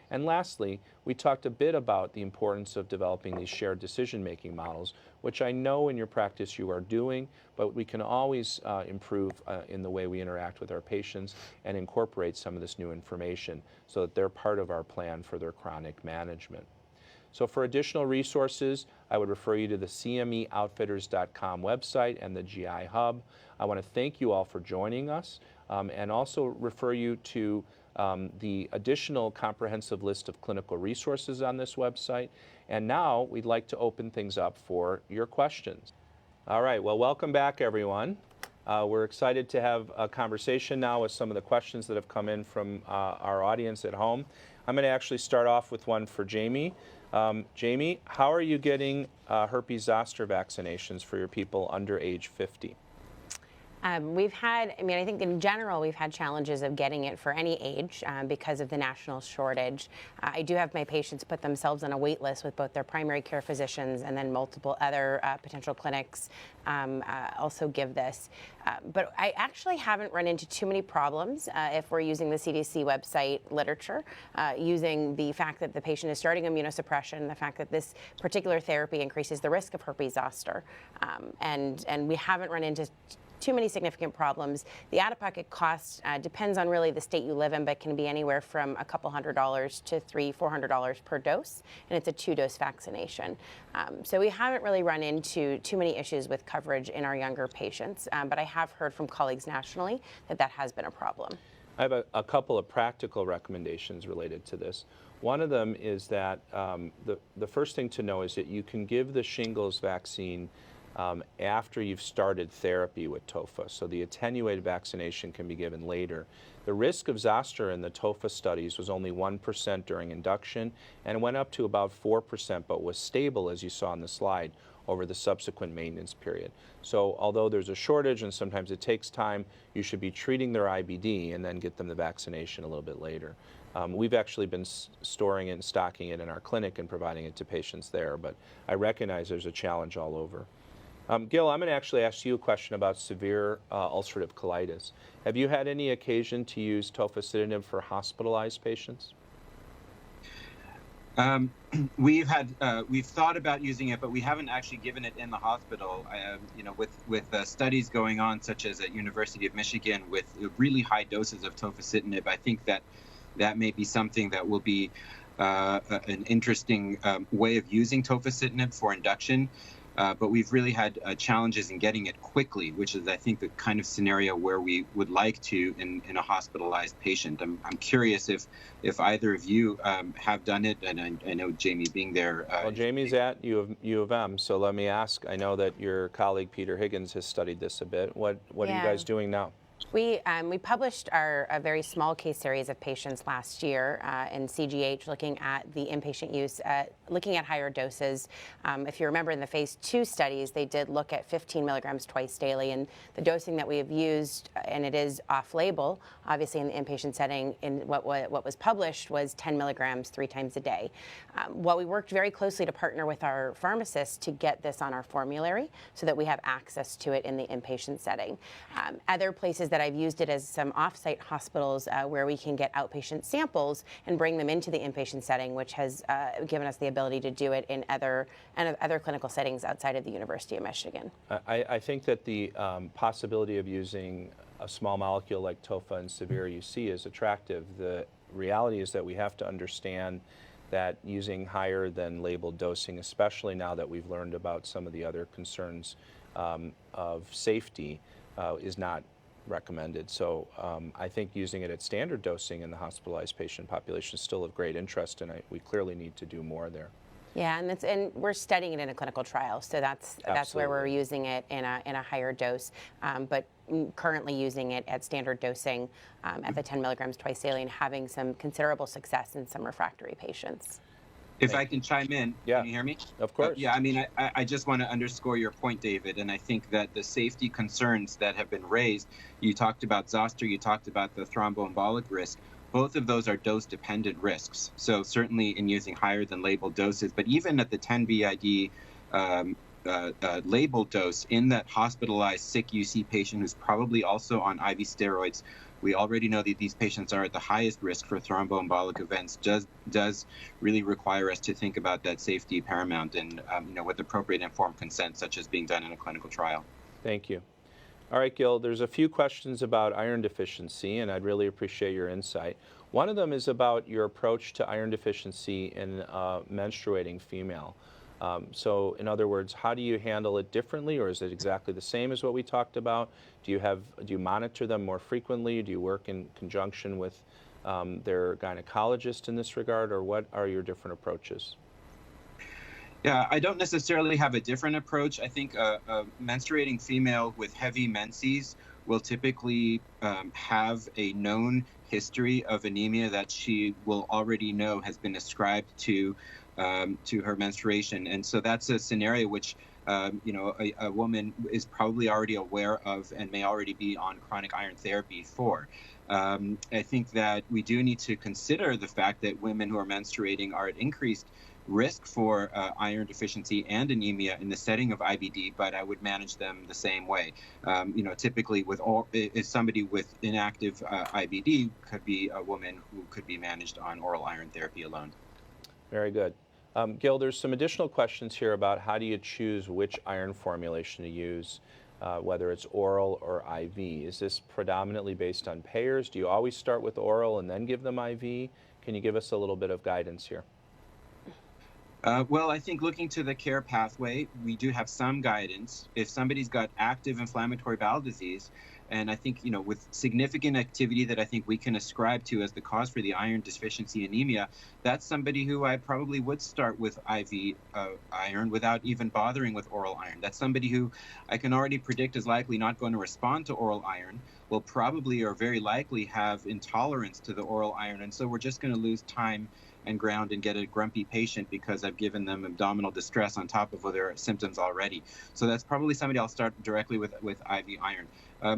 And lastly, we talked a bit about the importance of developing these shared decision-making models, which I know in your practice you are doing, but we can always improve in the way we interact with our patients and incorporate some of this new information so that they're part of our plan for their chronic management. So for additional resources, I would refer you to the CMEOutfitters.com website and the GI Hub. I want to thank you all for joining us and also refer you to the additional comprehensive list of clinical resources on this website. And now we'd like to open things up for your questions. All right, well, welcome back, everyone. We're excited to have a conversation now with some of the questions that have come in from our audience at home. I'm going to actually start off with one for Jamie. Jamie, how are you getting herpes zoster vaccinations for your people under age 50? We've had, I think in general, we've had challenges of getting it for any age because of the national shortage. I do have my patients put themselves on a wait list with both their primary care physicians and then multiple other potential clinics also give this. But I actually haven't run into too many problems if we're using the CDC website literature, using the fact that the patient is starting immunosuppression, the fact that this particular therapy increases the risk of herpes zoster. And we haven't run into too many significant problems. The out-of-pocket cost depends on really the state you live in, but can be anywhere from a couple $100 to $300-400 per dose, and it's a 2-dose vaccination. So we haven't really run into too many issues with coverage in our younger patients, but I have heard from colleagues nationally that that has been a problem. I have a couple of practical recommendations related to this. One of them is that the first thing to know is that you can give the shingles vaccine after you've started therapy with TOFA. So the attenuated vaccination can be given later. The risk of zoster in the TOFA studies was only 1% during induction and went up to about 4%, but was stable, as you saw on the slide, over the subsequent maintenance period. So although there's a shortage and sometimes it takes time, you should be treating their IBD and then get them the vaccination a little bit later. We've actually been storing it and stocking it in our clinic and providing it to patients there, but I recognize there's a challenge all over. Gil, I'm going to actually ask you a question about severe ulcerative colitis. Have you had any occasion to use Tofacitinib for hospitalized patients? We've thought about using it, but we haven't actually given it in the hospital. With studies going on, such as at University of Michigan, with really high doses of Tofacitinib, I think that may be something that will be an interesting way of using Tofacitinib for induction. But we've really had challenges in getting it quickly, which is, I think, the kind of scenario where we would like to in a hospitalized patient. I'm curious if either of you have done it, and I know Jamie being there. Well, Jamie's at U of M, so let me ask. I know that your colleague Peter Higgins has studied this a bit. What are you guys doing now? We published a very small case series of patients last year in CGH looking at the inpatient use, looking at higher doses. If you remember in the phase 2 studies, they did look at 15 milligrams twice daily, and the dosing that we have used, and it is off-label, obviously in the inpatient setting, in what was published was 10 milligrams 3 times a day. While we worked very closely to partner with our pharmacists to get this on our formulary so that we have access to it in the inpatient setting. Other places that I've used it as some off-site hospitals where we can get outpatient samples and bring them into the inpatient setting, which has given us the ability to do it in other clinical settings outside of the University of Michigan. I think that the possibility of using a small molecule like TOFA in severe UC is attractive. The reality is that we have to understand that using higher than labeled dosing, especially now that we've learned about some of the other concerns of safety, is not recommended. So I think using it at standard dosing in the hospitalized patient population is still of great interest, and we clearly need to do more there. Yeah, and we're studying it in a clinical trial, so that's where we're using it in a higher dose, but currently using it at standard dosing at the 10 milligrams twice daily and having some considerable success in some refractory patients. If I can chime in, yeah. Can you hear me? Of course. Yeah, I mean, I just want to underscore your point, David, and I think that the safety concerns that have been raised, you talked about zoster, you talked about the thromboembolic risk, both of those are dose-dependent risks. So certainly in using higher than labeled doses, but even at the 10 BID labeled dose in that hospitalized sick UC patient who's probably also on IV steroids, we already know that these patients are at the highest risk for thromboembolic events. Does really require us to think about that safety paramount and with appropriate informed consent, such as being done in a clinical trial. Thank you. All right, Gil, there's a few questions about iron deficiency, and I'd really appreciate your insight. One of them is about your approach to iron deficiency in a menstruating female. So in other words, how do you handle it differently, or is it exactly the same as what we talked about? Do you monitor them more frequently? Do you work in conjunction with their gynecologist in this regard, or what are your different approaches? Yeah, I don't necessarily have a different approach. I think a menstruating female with heavy menses will typically have a known history of anemia that she will already know has been ascribed to her menstruation. And so that's a scenario which a woman is probably already aware of and may already be on chronic iron therapy for. I think that we do need to consider the fact that women who are menstruating are at increased risk for iron deficiency and anemia in the setting of IBD, but I would manage them the same way. Typically if somebody with inactive IBD could be a woman who could be managed on oral iron therapy alone. Very good. Gil, there's some additional questions here about how do you choose which iron formulation to use, whether it's oral or IV. Is this predominantly based on payers? Do you always start with oral and then give them IV? Can you give us a little bit of guidance here? Well, I think looking to the care pathway, we do have some guidance. If somebody's got active inflammatory bowel disease, and I think, with significant activity that I think we can ascribe to as the cause for the iron deficiency anemia, that's somebody who I probably would start with IV iron without even bothering with oral iron. That's somebody who I can already predict is likely not going to respond to oral iron, will probably or very likely have intolerance to the oral iron. And so we're just going to lose time and ground and get a grumpy patient because I've given them abdominal distress on top of their symptoms already. So that's probably somebody I'll start directly with IV iron.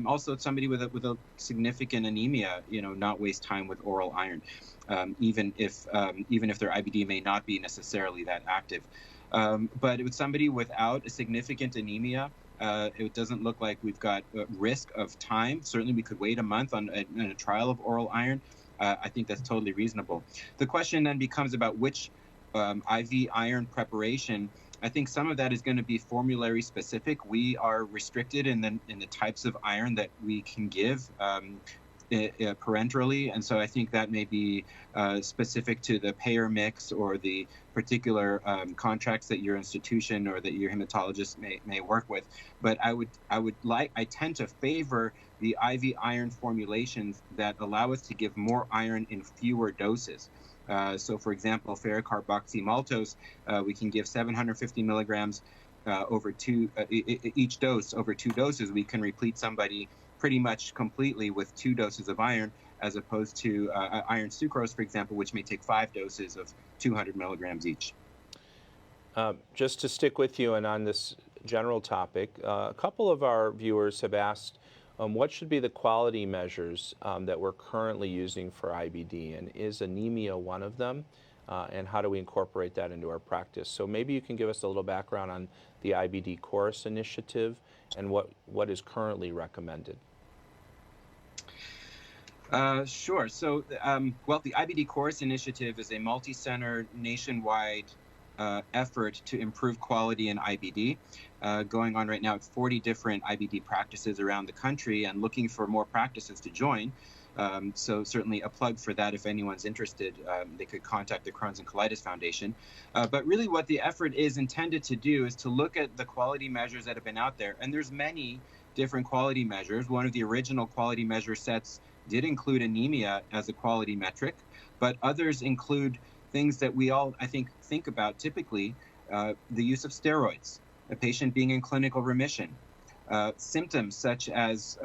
Also, somebody with a significant anemia, not waste time with oral iron, even if their IBD may not be necessarily that active. But with somebody without a significant anemia, it doesn't look like we've got risk of time. Certainly, we could wait a month on a trial of oral iron. I think that's totally reasonable. The question then becomes about which IV iron preparation. I think some of that is going to be formulary specific. We are restricted in the types of iron that we can give parenterally, and so I think that may be specific to the payer mix or the particular contracts that your institution or that your hematologist may work with. But I tend to favor the IV iron formulations that allow us to give more iron in fewer doses. So, for example, ferrocarboxymaltose, we can give 750 milligrams over each dose. Over 2 doses, we can replete somebody pretty much completely with 2 doses of iron, as opposed to iron sucrose, for example, which may take 5 doses of 200 milligrams each. Just to stick with you and on this general topic, a couple of our viewers have asked what should be the quality measures that we're currently using for IBD, and is anemia one of them? And how do we incorporate that into our practice? So maybe you can give us a little background on the IBD Course Initiative and what is currently recommended. Sure. So, the IBD Course Initiative is a multi-center nationwide effort to improve quality in IBD, going on right now at 40 different IBD practices around the country and looking for more practices to join. So certainly a plug for that. If anyone's interested, they could contact the Crohns and Colitis Foundation. But really what the effort is intended to do is to look at the quality measures that have been out there. And there's many different quality measures. One of the original quality measure sets did include anemia as a quality metric, but others include things that we all, I think about typically, the use of steroids, a patient being in clinical remission, symptoms such as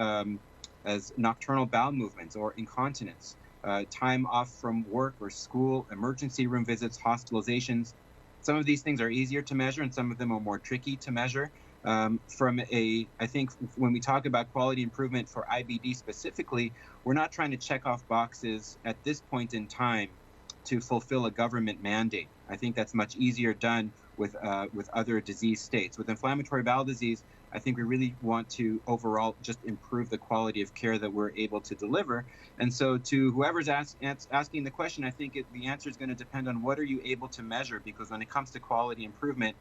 nocturnal bowel movements or incontinence, time off from work or school, emergency room visits, hospitalizations. Some of these things are easier to measure and some of them are more tricky to measure. I think when we talk about quality improvement for IBD specifically, we're not trying to check off boxes at this point in time to fulfill a government mandate. I think that's much easier done with other disease states. With inflammatory bowel disease, I think we really want to overall just improve the quality of care that we're able to deliver. And so to whoever's asking the question, I think the answer is going to depend on what are you able to measure, because when it comes to quality improvement,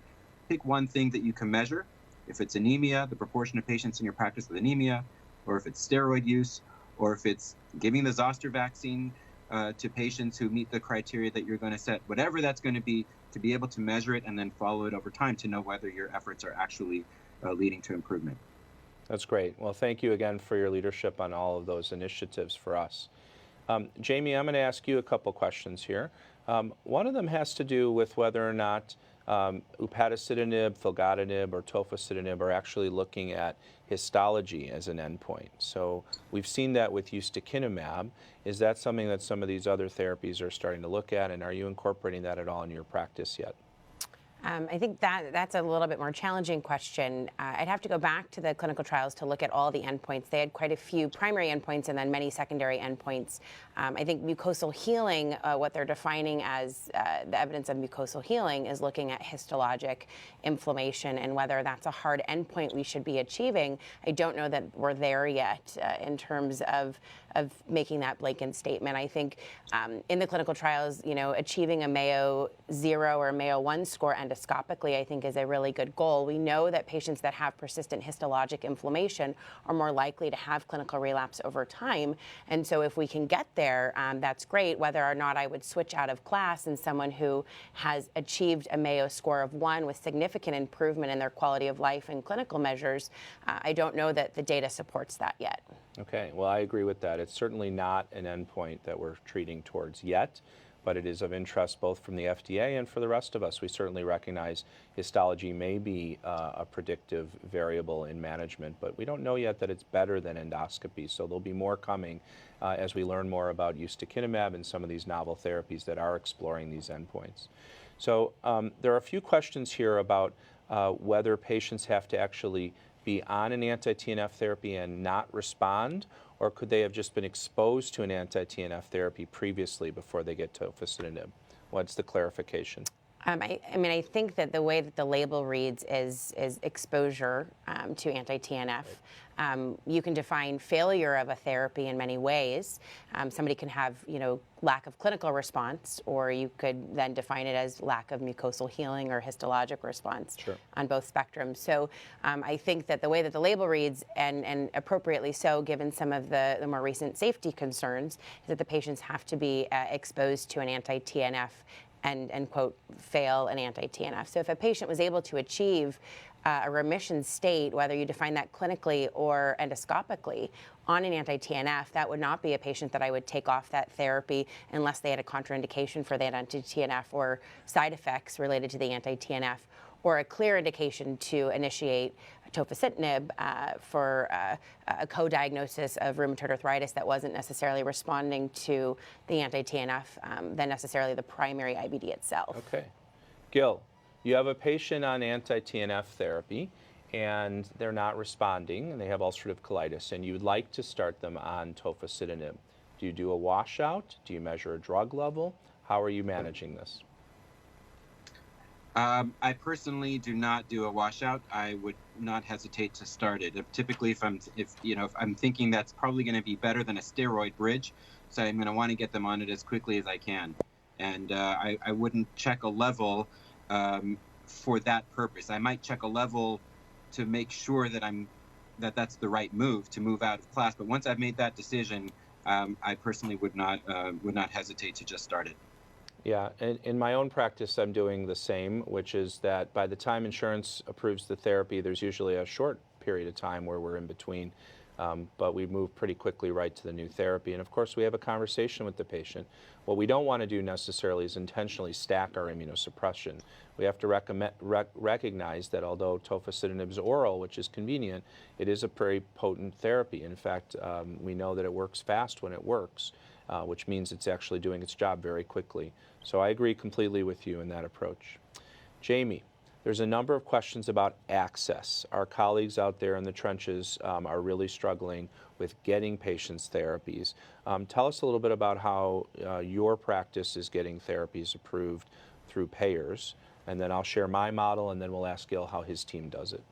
pick one thing that you can measure. If it's anemia, the proportion of patients in your practice with anemia, or if it's steroid use, or if it's giving the zoster vaccine to patients who meet the criteria that you're going to set, whatever that's going to be able to measure it and then follow it over time to know whether your efforts are actually leading to improvement. That's great. Well, thank you again for your leadership on all of those initiatives for us. Jamie, I'm going to ask you a couple questions here. One of them has to do with whether or not Patadar, filgotinib, or Tofacitinib are actually looking at histology as an endpoint. So we've seen that with ustekinumab. Is that something that some of these other therapies are starting to look at, and are you incorporating that at all in your practice yet? I think that's a little bit more challenging question. I'd have to go back to the clinical trials to look at all the endpoints. They had quite a few primary endpoints and then many secondary endpoints. I think mucosal healing, what they're defining as the evidence of mucosal healing, is looking at histologic inflammation and whether that's a hard endpoint we should be achieving. I don't know that we're there yet in terms of making that blanket statement. I think in the clinical trials, achieving a Mayo 0 or Mayo 1 score endoscopically, I think, is a really good goal. We know that patients that have persistent histologic inflammation are more likely to have clinical relapse over time. And so if we can get there, that's great. Whether or not I would switch out of class and someone who has achieved a Mayo score of 1 with significant improvement in their quality of life and clinical measures, I don't know that the data supports that yet. Okay, well, I agree with that. It's certainly not an endpoint that we're treating towards yet, but it is of interest both from the FDA and for the rest of us. We certainly recognize histology may be a predictive variable in management, but we don't know yet that it's better than endoscopy, so there'll be more coming as we learn more about ustekinumab and some of these novel therapies that are exploring these endpoints. So there are a few questions here about whether patients have to actually be on an anti-TNF therapy and not respond, or could they have just been exposed to an anti-TNF therapy previously before they get tofacitinib? What's the clarification? I think that the way that the label reads is exposure to anti-TNF. You can define failure of a therapy in many ways. Somebody can have, lack of clinical response, or you could then define it as lack of mucosal healing or histologic response. Sure. On both spectrums. So I think that the way that the label reads, and appropriately so given some of the more recent safety concerns, is that the patients have to be exposed to an anti-TNF and quote, fail an anti-TNF. So if a patient was able to achieve a remission state, whether you define that clinically or endoscopically, on an anti-TNF, that would not be a patient that I would take off that therapy unless they had a contraindication for that anti-TNF or side effects related to the anti-TNF, or a clear indication to initiate tofacitinib for a co-diagnosis of rheumatoid arthritis that wasn't necessarily responding to the anti-TNF than necessarily the primary IBD itself. Okay. Gil, you have a patient on anti-TNF therapy and they're not responding and they have ulcerative colitis and you'd like to start them on tofacitinib. Do you do a washout? Do you measure a drug level? How are you managing this? I personally do not do a washout. I would not hesitate to start it. Typically, if I'm thinking that's probably going to be better than a steroid bridge, so I'm going to want to get them on it as quickly as I can. And I wouldn't check a level for that purpose. I might check a level to make sure that that's the right move to move out of class. But once I've made that decision, I personally would not hesitate to just start it. Yeah, in my own practice, I'm doing the same, which is that by the time insurance approves the therapy, there's usually a short period of time where we're in between, but we move pretty quickly right to the new therapy. And of course, we have a conversation with the patient. What we don't want to do necessarily is intentionally stack our immunosuppression. We have to recognize that although tofacitinib is oral, which is convenient, it is a very potent therapy. In fact, we know that it works fast when it works, which means it's actually doing its job very quickly. So I agree completely with you in that approach. Jamie, there's a number of questions about access. Our colleagues out there in the trenches are really struggling with getting patients therapies. Tell us a little bit about how your practice is getting therapies approved through payers, and then I'll share my model, and then we'll ask Gil how his team does it.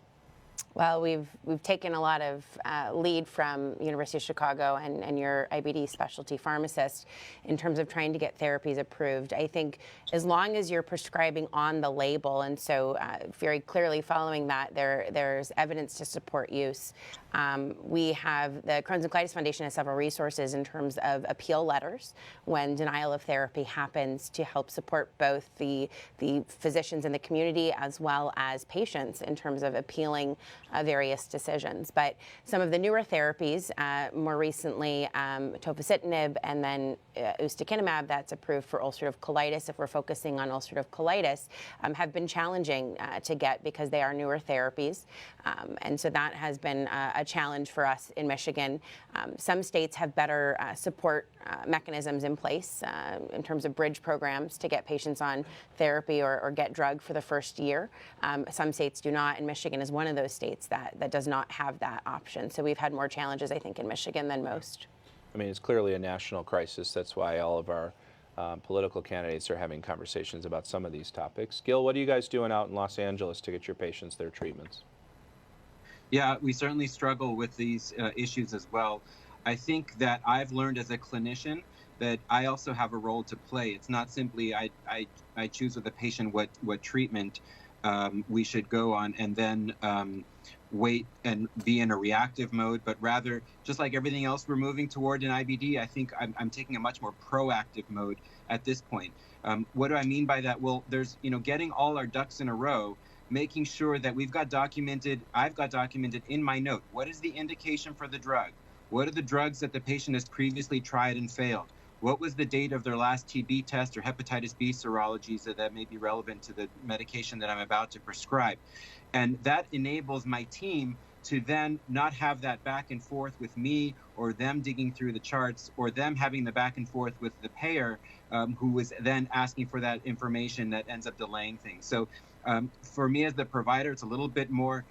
Well, we've taken a lot of lead from University of Chicago and your IBD specialty pharmacist in terms of trying to get therapies approved. I think as long as you're prescribing on the label, and so very clearly following that, there's evidence to support use. We have the Crohn's and Colitis Foundation has several resources in terms of appeal letters when denial of therapy happens to help support both the physicians in the community as well as patients in terms of appealing various decisions. But some of the newer therapies, more recently Tofacitinib and then ustekinumab, that's approved for ulcerative colitis, if we're focusing on ulcerative colitis, have been challenging to get because they are newer therapies. And so that has been a challenge for us in Michigan. Some states have better support mechanisms in place in terms of bridge programs to get patients on therapy or get drug for the first year. Some states do not, and Michigan is one of those states that does not have that option. So we've had more challenges, I think, in Michigan than most. I mean, it's clearly a national crisis. That's why all of our political candidates are having conversations about some of these topics. Gil, what are you guys doing out in Los Angeles to get your patients their treatments? Yeah, we certainly struggle with these issues as well. I think that I've learned as a clinician that I also have a role to play. It's not simply I choose with the patient what treatment we should go on and then wait and be in a reactive mode, but rather, just like everything else we're moving toward in IBD, I think I'm taking a much more proactive mode at this point. What do I mean by that? Well, there's, getting all our ducks in a row, making sure that I've got documented in my note, what is the indication for the drug? What are the drugs that the patient has previously tried and failed? What was the date of their last TB test or hepatitis B serologies that may be relevant to the medication that I'm about to prescribe? And that enables my team to then not have that back and forth with me or them digging through the charts or them having the back and forth with the payer who is then asking for that information that ends up delaying things. So for me as the provider, it's a little bit more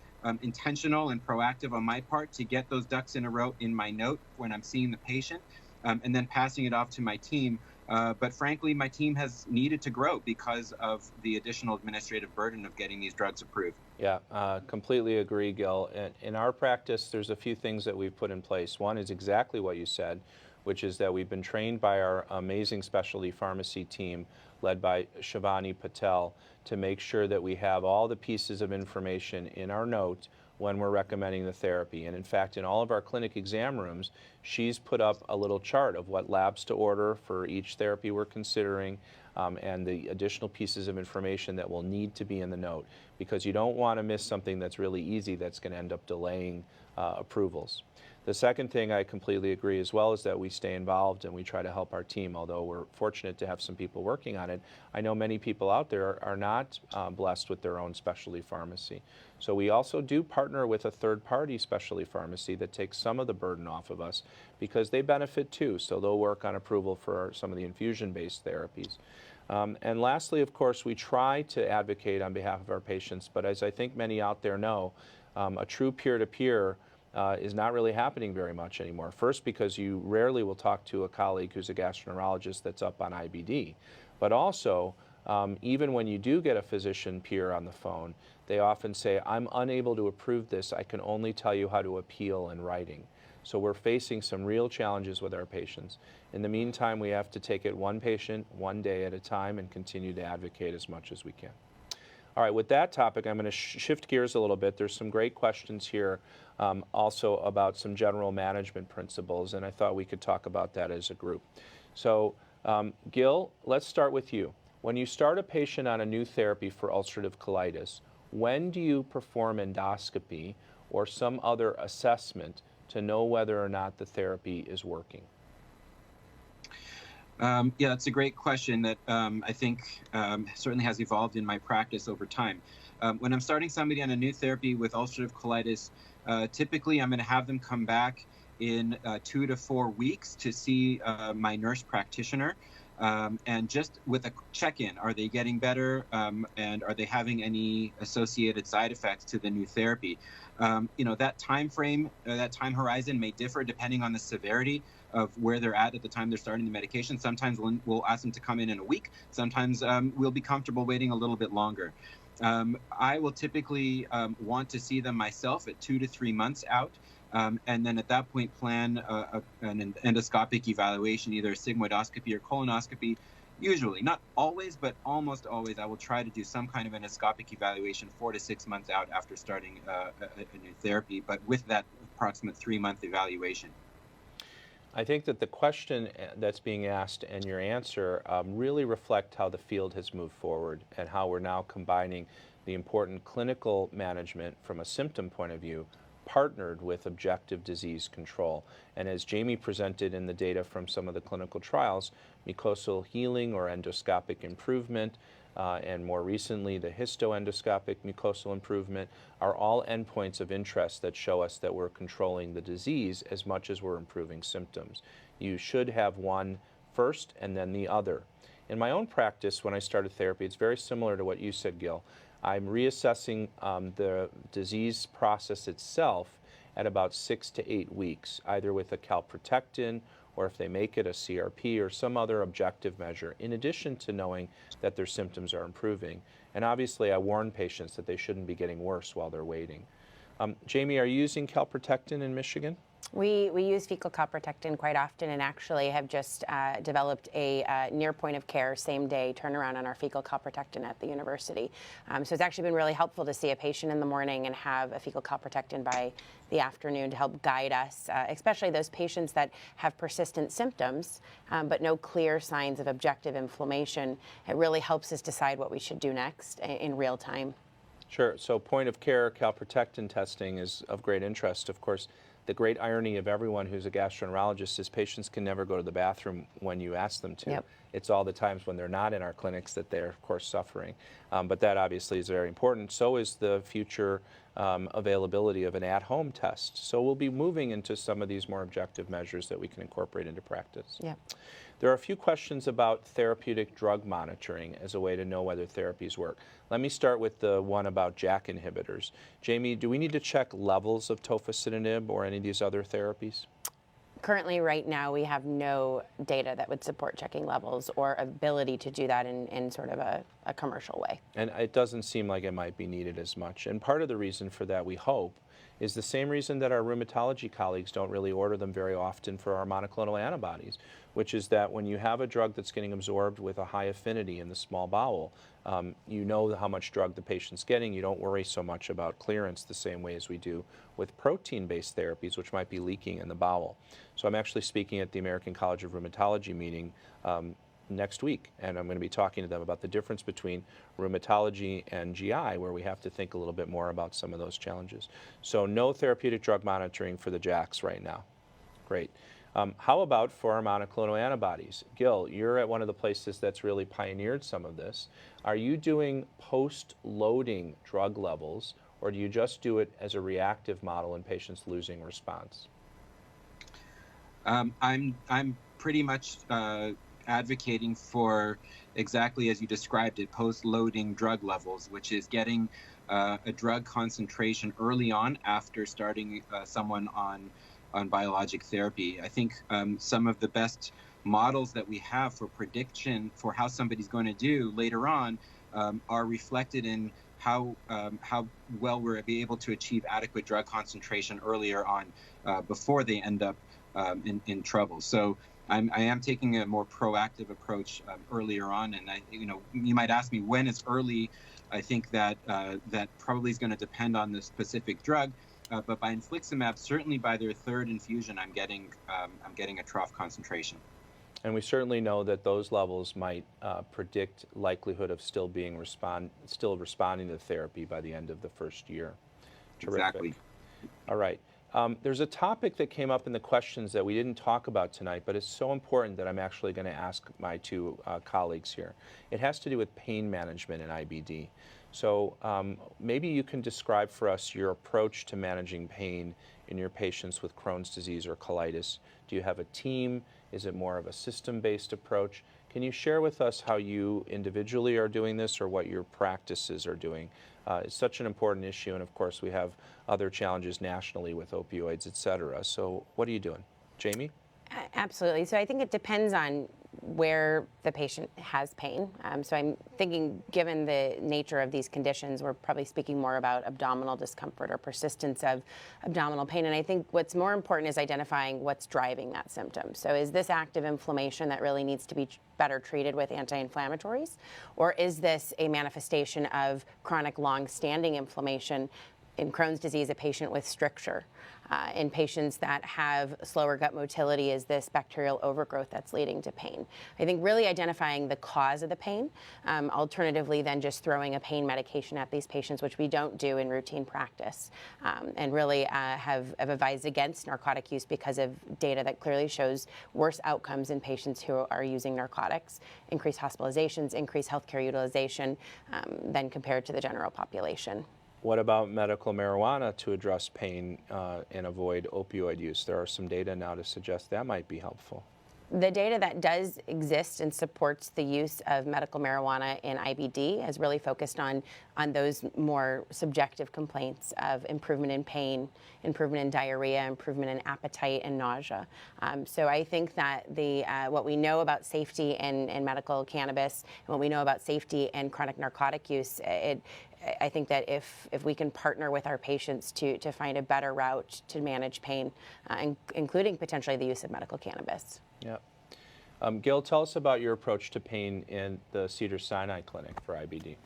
intentional and proactive on my part to get those ducks in a row in my note when I'm seeing the patient and then passing it off to my team. But frankly, my team has needed to grow because of the additional administrative burden of getting these drugs approved. Yeah, completely agree, Gil. In our practice, there's a few things that we've put in place. One is exactly what you said, which is that we've been trained by our amazing specialty pharmacy team led by Shivani Patel to make sure that we have all the pieces of information in our note when we're recommending the therapy. And in fact, in all of our clinic exam rooms, she's put up a little chart of what labs to order for each therapy we're considering and the additional pieces of information that will need to be in the note, because you don't want to miss something that's really easy that's going to end up delaying approvals. The second thing I completely agree as well is that we stay involved and we try to help our team. Although we're fortunate to have some people working on it, I know many people out there are not blessed with their own specialty pharmacy. So we also do partner with a third-party specialty pharmacy that takes some of the burden off of us because they benefit too. So they'll work on approval for some of the infusion-based therapies. And lastly, of course, we try to advocate on behalf of our patients, but as I think many out there know, a true peer-to-peer is not really happening very much anymore. First, because you rarely will talk to a colleague who's a gastroenterologist that's up on IBD. But also, even when you do get a physician peer on the phone, they often say, I'm unable to approve this. I can only tell you how to appeal in writing. So we're facing some real challenges with our patients. In the meantime, we have to take it one patient, one day at a time and continue to advocate as much as we can. All right, with that topic, I'm going to shift gears a little bit. There's some great questions here also about some general management principles, and I thought we could talk about that as a group. So, Gil, let's start with you. When you start a patient on a new therapy for ulcerative colitis, when do you perform endoscopy or some other assessment to know whether or not the therapy is working? Yeah, that's a great question that I think certainly has evolved in my practice over time. When I'm starting somebody on a new therapy with ulcerative colitis, typically I'm going to have them come back in 2 to 4 weeks to see my nurse practitioner. And just with a check-in, are they getting better and are they having any associated side effects to the new therapy? That time frame, that time horizon may differ depending on the severity of where they're at the time they're starting the medication. Sometimes we'll ask them to come in a week. Sometimes we'll be comfortable waiting a little bit longer. I will typically want to see them myself at 2 to 3 months out. And then at that point plan an endoscopic evaluation, either a sigmoidoscopy or colonoscopy. Usually, not always, but almost always, I will try to do some kind of endoscopic evaluation 4 to 6 months out after starting a new therapy, but with that approximate 3-month evaluation. I think that the question that's being asked and your answer really reflect how the field has moved forward and how we're now combining the important clinical management from a symptom point of view partnered with objective disease control. And as Jamie presented in the data from some of the clinical trials, mucosal healing or endoscopic improvement, and more recently the histoendoscopic mucosal improvement are all endpoints of interest that show us that we're controlling the disease as much as we're improving symptoms. You should have one first and then the other. In my own practice, when I started therapy, it's very similar to what you said, Gil. I'm reassessing the disease process itself at about 6 to 8 weeks, either with a calprotectin or if they make it a CRP or some other objective measure, in addition to knowing that their symptoms are improving. And obviously, I warn patients that they shouldn't be getting worse while they're waiting. Jamie, are you using calprotectin in Michigan? We use fecal calprotectin quite often, and actually have just developed a near point of care, same day turnaround on our fecal calprotectin at the university. So it's actually been really helpful to see a patient in the morning and have a fecal calprotectin by the afternoon to help guide us, especially those patients that have persistent symptoms but no clear signs of objective inflammation. It really helps us decide what we should do next in real time. Sure. So point of care calprotectin testing is of great interest. Of course, the great irony of everyone who's a gastroenterologist is patients can never go to the bathroom when you ask them to. Yep. It's all the times when they're not in our clinics that they're, of course, suffering. But that obviously is very important. So is the future availability of an at-home test. So we'll be moving into some of these more objective measures that we can incorporate into practice. Yeah. There are a few questions about therapeutic drug monitoring as a way to know whether therapies work. Let me start with the one about JAK inhibitors. Jamie, do we need to check levels of Tofacitinib or any of these other therapies? Currently, right now, we have no data that would support checking levels or ability to do that in sort of a commercial way. And it doesn't seem like it might be needed as much. And part of the reason for that, we hope, is the same reason that our rheumatology colleagues don't really order them very often for our monoclonal antibodies, which is that when you have a drug that's getting absorbed with a high affinity in the small bowel, you know how much drug the patient's getting. You don't worry so much about clearance the same way as we do with protein-based therapies, which might be leaking in the bowel. So I'm actually speaking at the American College of Rheumatology meeting next week, and I'm going to be talking to them about the difference between rheumatology and GI, where we have to think a little bit more about some of those challenges. So no therapeutic drug monitoring for the JAKs right now. Great. How about for our monoclonal antibodies? Gil, you're at one of the places that's really pioneered some of this. Are you doing post-loading drug levels, or do you just do it as a reactive model in patients losing response? I'm pretty much advocating for exactly as you described it, post-loading drug levels, which is getting a drug concentration early on after starting someone on biologic therapy. I think some of the best models that we have for prediction for how somebody's going to do later on are reflected in how well we're able to achieve adequate drug concentration earlier on before they end up in trouble. So I am taking a more proactive approach earlier on, and you might ask me when is early. I think that that probably is going to depend on the specific drug, but by infliximab, certainly by their third infusion, I'm getting a trough concentration. And we certainly know that those levels might predict likelihood of still responding to therapy by the end of the first year. Terrific. Exactly. All right. There's a topic that came up in the questions that we didn't talk about tonight, but it's so important that I'm actually going to ask my two colleagues here. It has to do with pain management in IBD. So maybe you can describe for us your approach to managing pain in your patients with Crohn's disease or colitis. Do you have a team? Is it more of a system-based approach? Can you share with us how you individually are doing this or what your practices are doing? It's such an important issue, and of course we have other challenges nationally with opioids, et cetera. So what are you doing? Jamie? Absolutely. So I think it depends on where the patient has pain. So I'm thinking, given the nature of these conditions, we're probably speaking more about abdominal discomfort or persistence of abdominal pain. And I think what's more important is identifying what's driving that symptom. So is this active inflammation that really needs to be better treated with anti-inflammatories? Or is this a manifestation of chronic long-standing inflammation in Crohn's disease, a patient with stricture. In patients that have slower gut motility, is this bacterial overgrowth that's leading to pain? I think really identifying the cause of the pain, alternatively then just throwing a pain medication at these patients, which we don't do in routine practice, and really have advised against narcotic use because of data that clearly shows worse outcomes in patients who are using narcotics, increased hospitalizations, increased healthcare utilization than compared to the general population. What about medical marijuana to address pain and avoid opioid use? There are some data now to suggest that might be helpful. The data that does exist and supports the use of medical marijuana in IBD has really focused on those more subjective complaints of improvement in pain, improvement in diarrhea, improvement in appetite and nausea. So I think that what we know about safety in medical cannabis and what we know about safety in chronic narcotic use, I think that if we can partner with our patients to find a better route to manage pain, including potentially the use of medical cannabis. Yeah. Gil, tell us about your approach to pain in the Cedars-Sinai Clinic for IBD.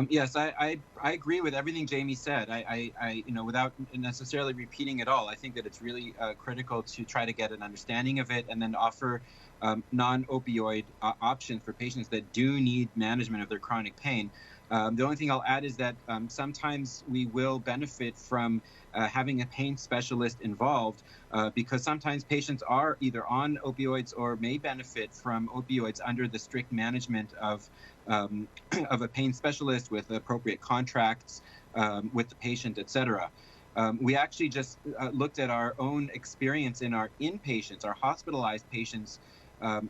Yes, I agree with everything Jamie said. I without necessarily repeating it all, I think that it's really critical to try to get an understanding of it and then offer non-opioid options for patients that do need management of their chronic pain. The only thing I'll add is that sometimes we will benefit from having a pain specialist involved because sometimes patients are either on opioids or may benefit from opioids under the strict management of a pain specialist with appropriate contracts with the patient, etc. We actually just looked at our own experience in our inpatients, our hospitalized patients,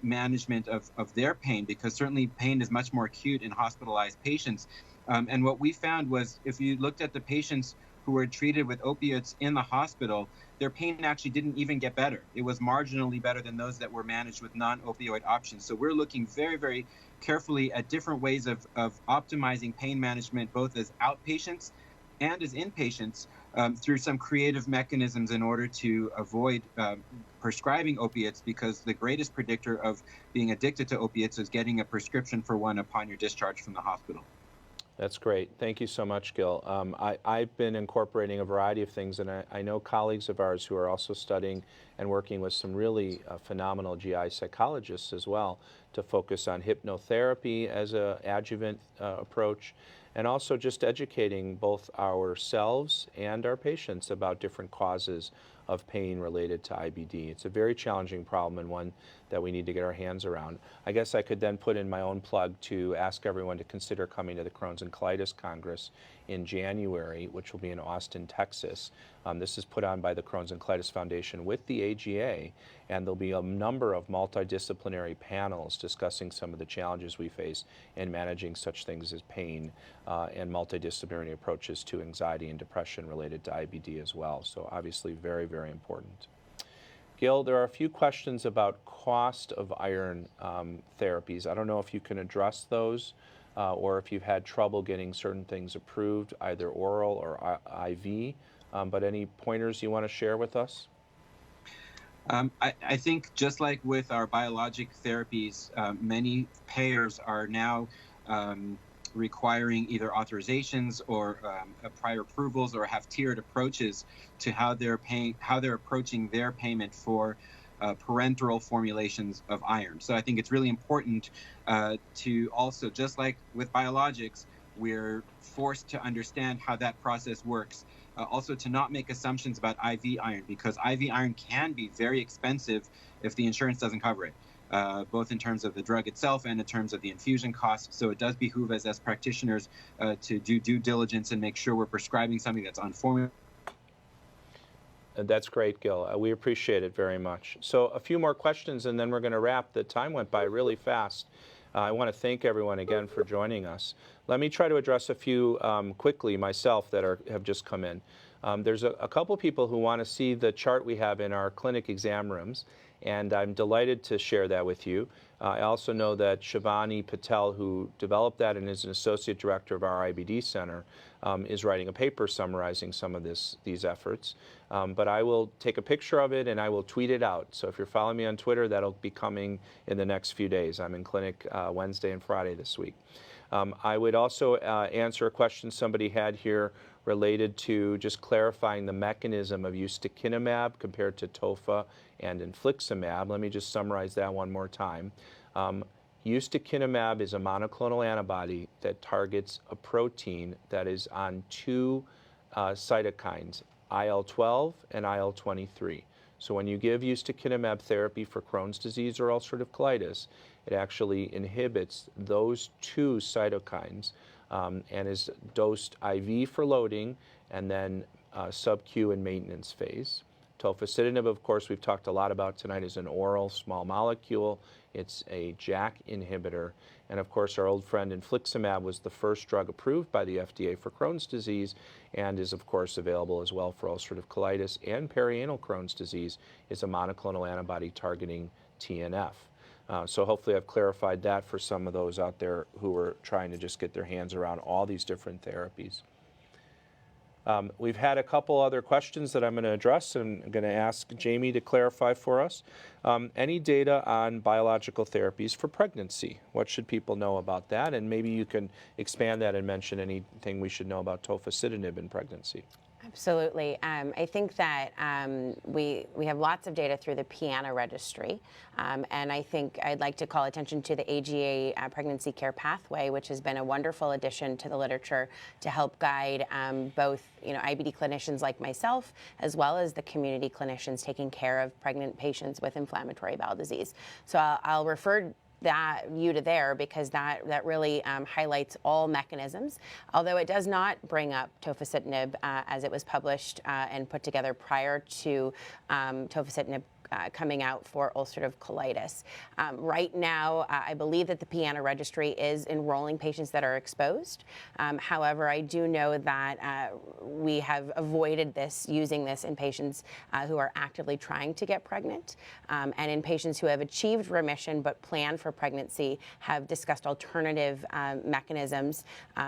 management of their pain, because certainly pain is much more acute in hospitalized patients. And what we found was if you looked at the patients who were treated with opiates in the hospital, their pain actually didn't even get better. It was marginally better than those that were managed with non-opioid options. So we're looking very, very carefully at different ways of optimizing pain management, both as outpatients and as inpatients, through some creative mechanisms in order to avoid prescribing opiates, because the greatest predictor of being addicted to opiates is getting a prescription for one upon your discharge from the hospital. That's great. Thank you so much, Gil. I've been incorporating a variety of things, and I know colleagues of ours who are also studying and working with some really phenomenal GI psychologists as well to focus on hypnotherapy as an adjuvant approach, and also just educating both ourselves and our patients about different causes of pain related to IBD. It's a very challenging problem and one that we need to get our hands around. I guess I could then put in my own plug to ask everyone to consider coming to the Crohn's and Colitis Congress in January, which will be in Austin, Texas. This is put on by the Crohn's and Colitis Foundation with the AGA, and there'll be a number of multidisciplinary panels discussing some of the challenges we face in managing such things as pain and multidisciplinary approaches to anxiety and depression related to IBD as well. So obviously very, very important. Gil, there are a few questions about cost of iron therapies. I don't know if you can address those or if you've had trouble getting certain things approved, either oral or IV, but any pointers you want to share with us? I think just like with our biologic therapies, many payers are now requiring either authorizations or prior approvals, or have tiered approaches to how they're approaching their payment for parenteral formulations of iron. So I think it's really important to also, just like with biologics, we're forced to understand how that process works. Also to not make assumptions about IV iron, because IV iron can be very expensive if the insurance doesn't cover it. Both in terms of the drug itself and in terms of the infusion costs. So it does behoove us as practitioners to do due diligence and make sure we're prescribing something that's on formula. That's great, Gil. We appreciate it very much. So a few more questions and then we're going to wrap. The time went by really fast. I want to thank everyone again for joining us. Let me try to address a few quickly myself that have just come in. There's a couple people who want to see the chart we have in our clinic exam rooms, and I'm delighted to share that with you. I also know that Shivani Patel, who developed that and is an associate director of our IBD Center, is writing a paper summarizing some of these efforts. But I will take a picture of it and I will tweet it out. So if you're following me on Twitter, that'll be coming in the next few days. I'm in clinic Wednesday and Friday this week. I would also answer a question somebody had here related to just clarifying the mechanism of ustekinumab compared to tofa and infliximab. Let me just summarize that one more time. Ustekinumab is a monoclonal antibody that targets a protein that is on two cytokines, IL-12 and IL-23. So when you give ustekinumab therapy for Crohn's disease or ulcerative colitis, it actually inhibits those two cytokines and is dosed IV for loading and then sub-Q in maintenance phase. Tofacitinib, of course, we've talked a lot about tonight, is an oral small molecule. It's a JAK inhibitor. And of course, our old friend infliximab was the first drug approved by the FDA for Crohn's disease and is, of course, available as well for ulcerative colitis, and perianal Crohn's disease is a monoclonal antibody targeting TNF. So hopefully I've clarified that for some of those out there who are trying to just get their hands around all these different therapies. We've had a couple other questions that I'm going to address, and I'm going to ask Jamie to clarify for us. Any data on biological therapies for pregnancy? What should people know about that? And maybe you can expand that and mention anything we should know about tofacitinib in pregnancy. Absolutely. I think that we have lots of data through the PIANA registry, and I think I'd like to call attention to the AGA pregnancy care pathway, which has been a wonderful addition to the literature to help guide both IBD clinicians like myself, as well as the community clinicians taking care of pregnant patients with inflammatory bowel disease. So I'll refer you to there because that really highlights all mechanisms, although it does not bring up tofacitinib as it was published and put together prior to tofacitinib coming out for ulcerative colitis. Right now, I believe that the PIANA registry is enrolling patients that are exposed. However, I do know that we have avoided using this in patients who are actively trying to get pregnant, and in patients who have achieved remission but plan for pregnancy have discussed alternative mechanisms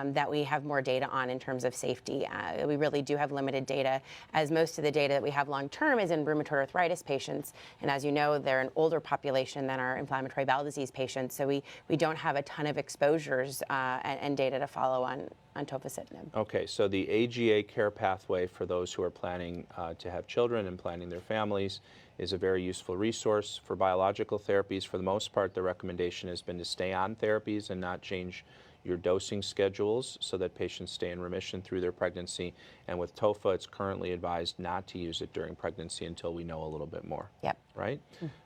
that we have more data on in terms of safety. We really do have limited data, as most of the data that we have long-term is in rheumatoid arthritis patients. And as you know, they're an older population than our inflammatory bowel disease patients, so we don't have a ton of exposures and data to follow on tofacitinib. Okay, so the AGA care pathway for those who are planning to have children and planning their families is a very useful resource. For biological therapies, for the most part, the recommendation has been to stay on therapies and not change your dosing schedules so that patients stay in remission through their pregnancy. And with tofa, it's currently advised not to use it during pregnancy until we know a little bit more. Yep. Right?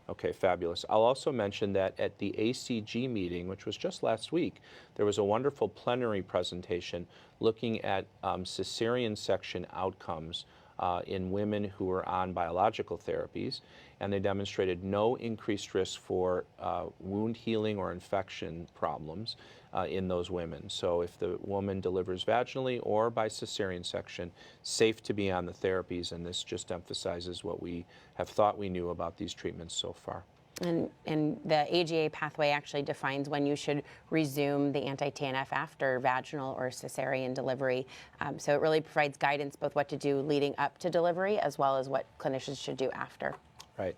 Okay, fabulous. I'll also mention that at the ACG meeting, which was just last week, there was a wonderful plenary presentation looking at cesarean section outcomes in women who were on biological therapies, and they demonstrated no increased risk for wound healing or infection problems in those women. So if the woman delivers vaginally or by cesarean section, safe to be on the therapies, and this just emphasizes what we have thought we knew about these treatments so far. And the AGA pathway actually defines when you should resume the anti-TNF after vaginal or cesarean delivery. So it really provides guidance both what to do leading up to delivery as well as what clinicians should do after. Right.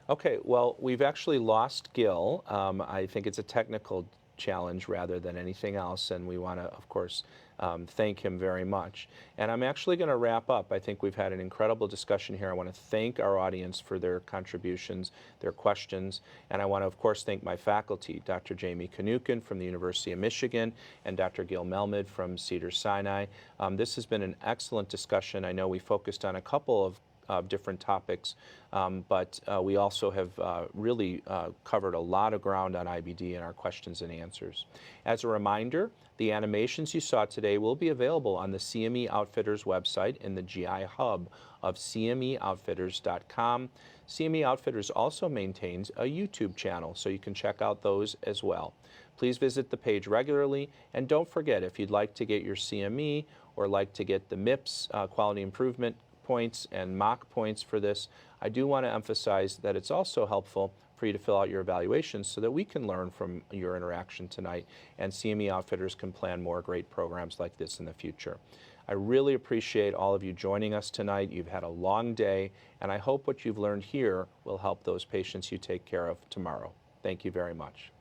Okay, well, we've actually lost Gil. I think it's a technical challenge rather than anything else, and we want to, of course, thank him very much. And I'm actually going to wrap up. I think we've had an incredible discussion here. I want to thank our audience for their contributions, their questions, and I want to, of course, thank my faculty, Dr. Jamie Kanukin from the University of Michigan and Dr. Gil Melmid from Cedars-Sinai. This has been an excellent discussion. I know we focused on a couple of different topics, but we also have really covered a lot of ground on IBD in our questions and answers. As a reminder, the animations you saw today will be available on the CME Outfitters website in the GI hub of cmeoutfitters.com. CME Outfitters also maintains a YouTube channel, so you can check out those as well. Please visit the page regularly, and don't forget, if you'd like to get your CME or like to get the MIPS quality improvement points and mock points for this, I do want to emphasize that it's also helpful for you to fill out your evaluations so that we can learn from your interaction tonight, and CME Outfitters can plan more great programs like this in the future. I really appreciate all of you joining us tonight. You've had a long day, and I hope what you've learned here will help those patients you take care of tomorrow. Thank you very much.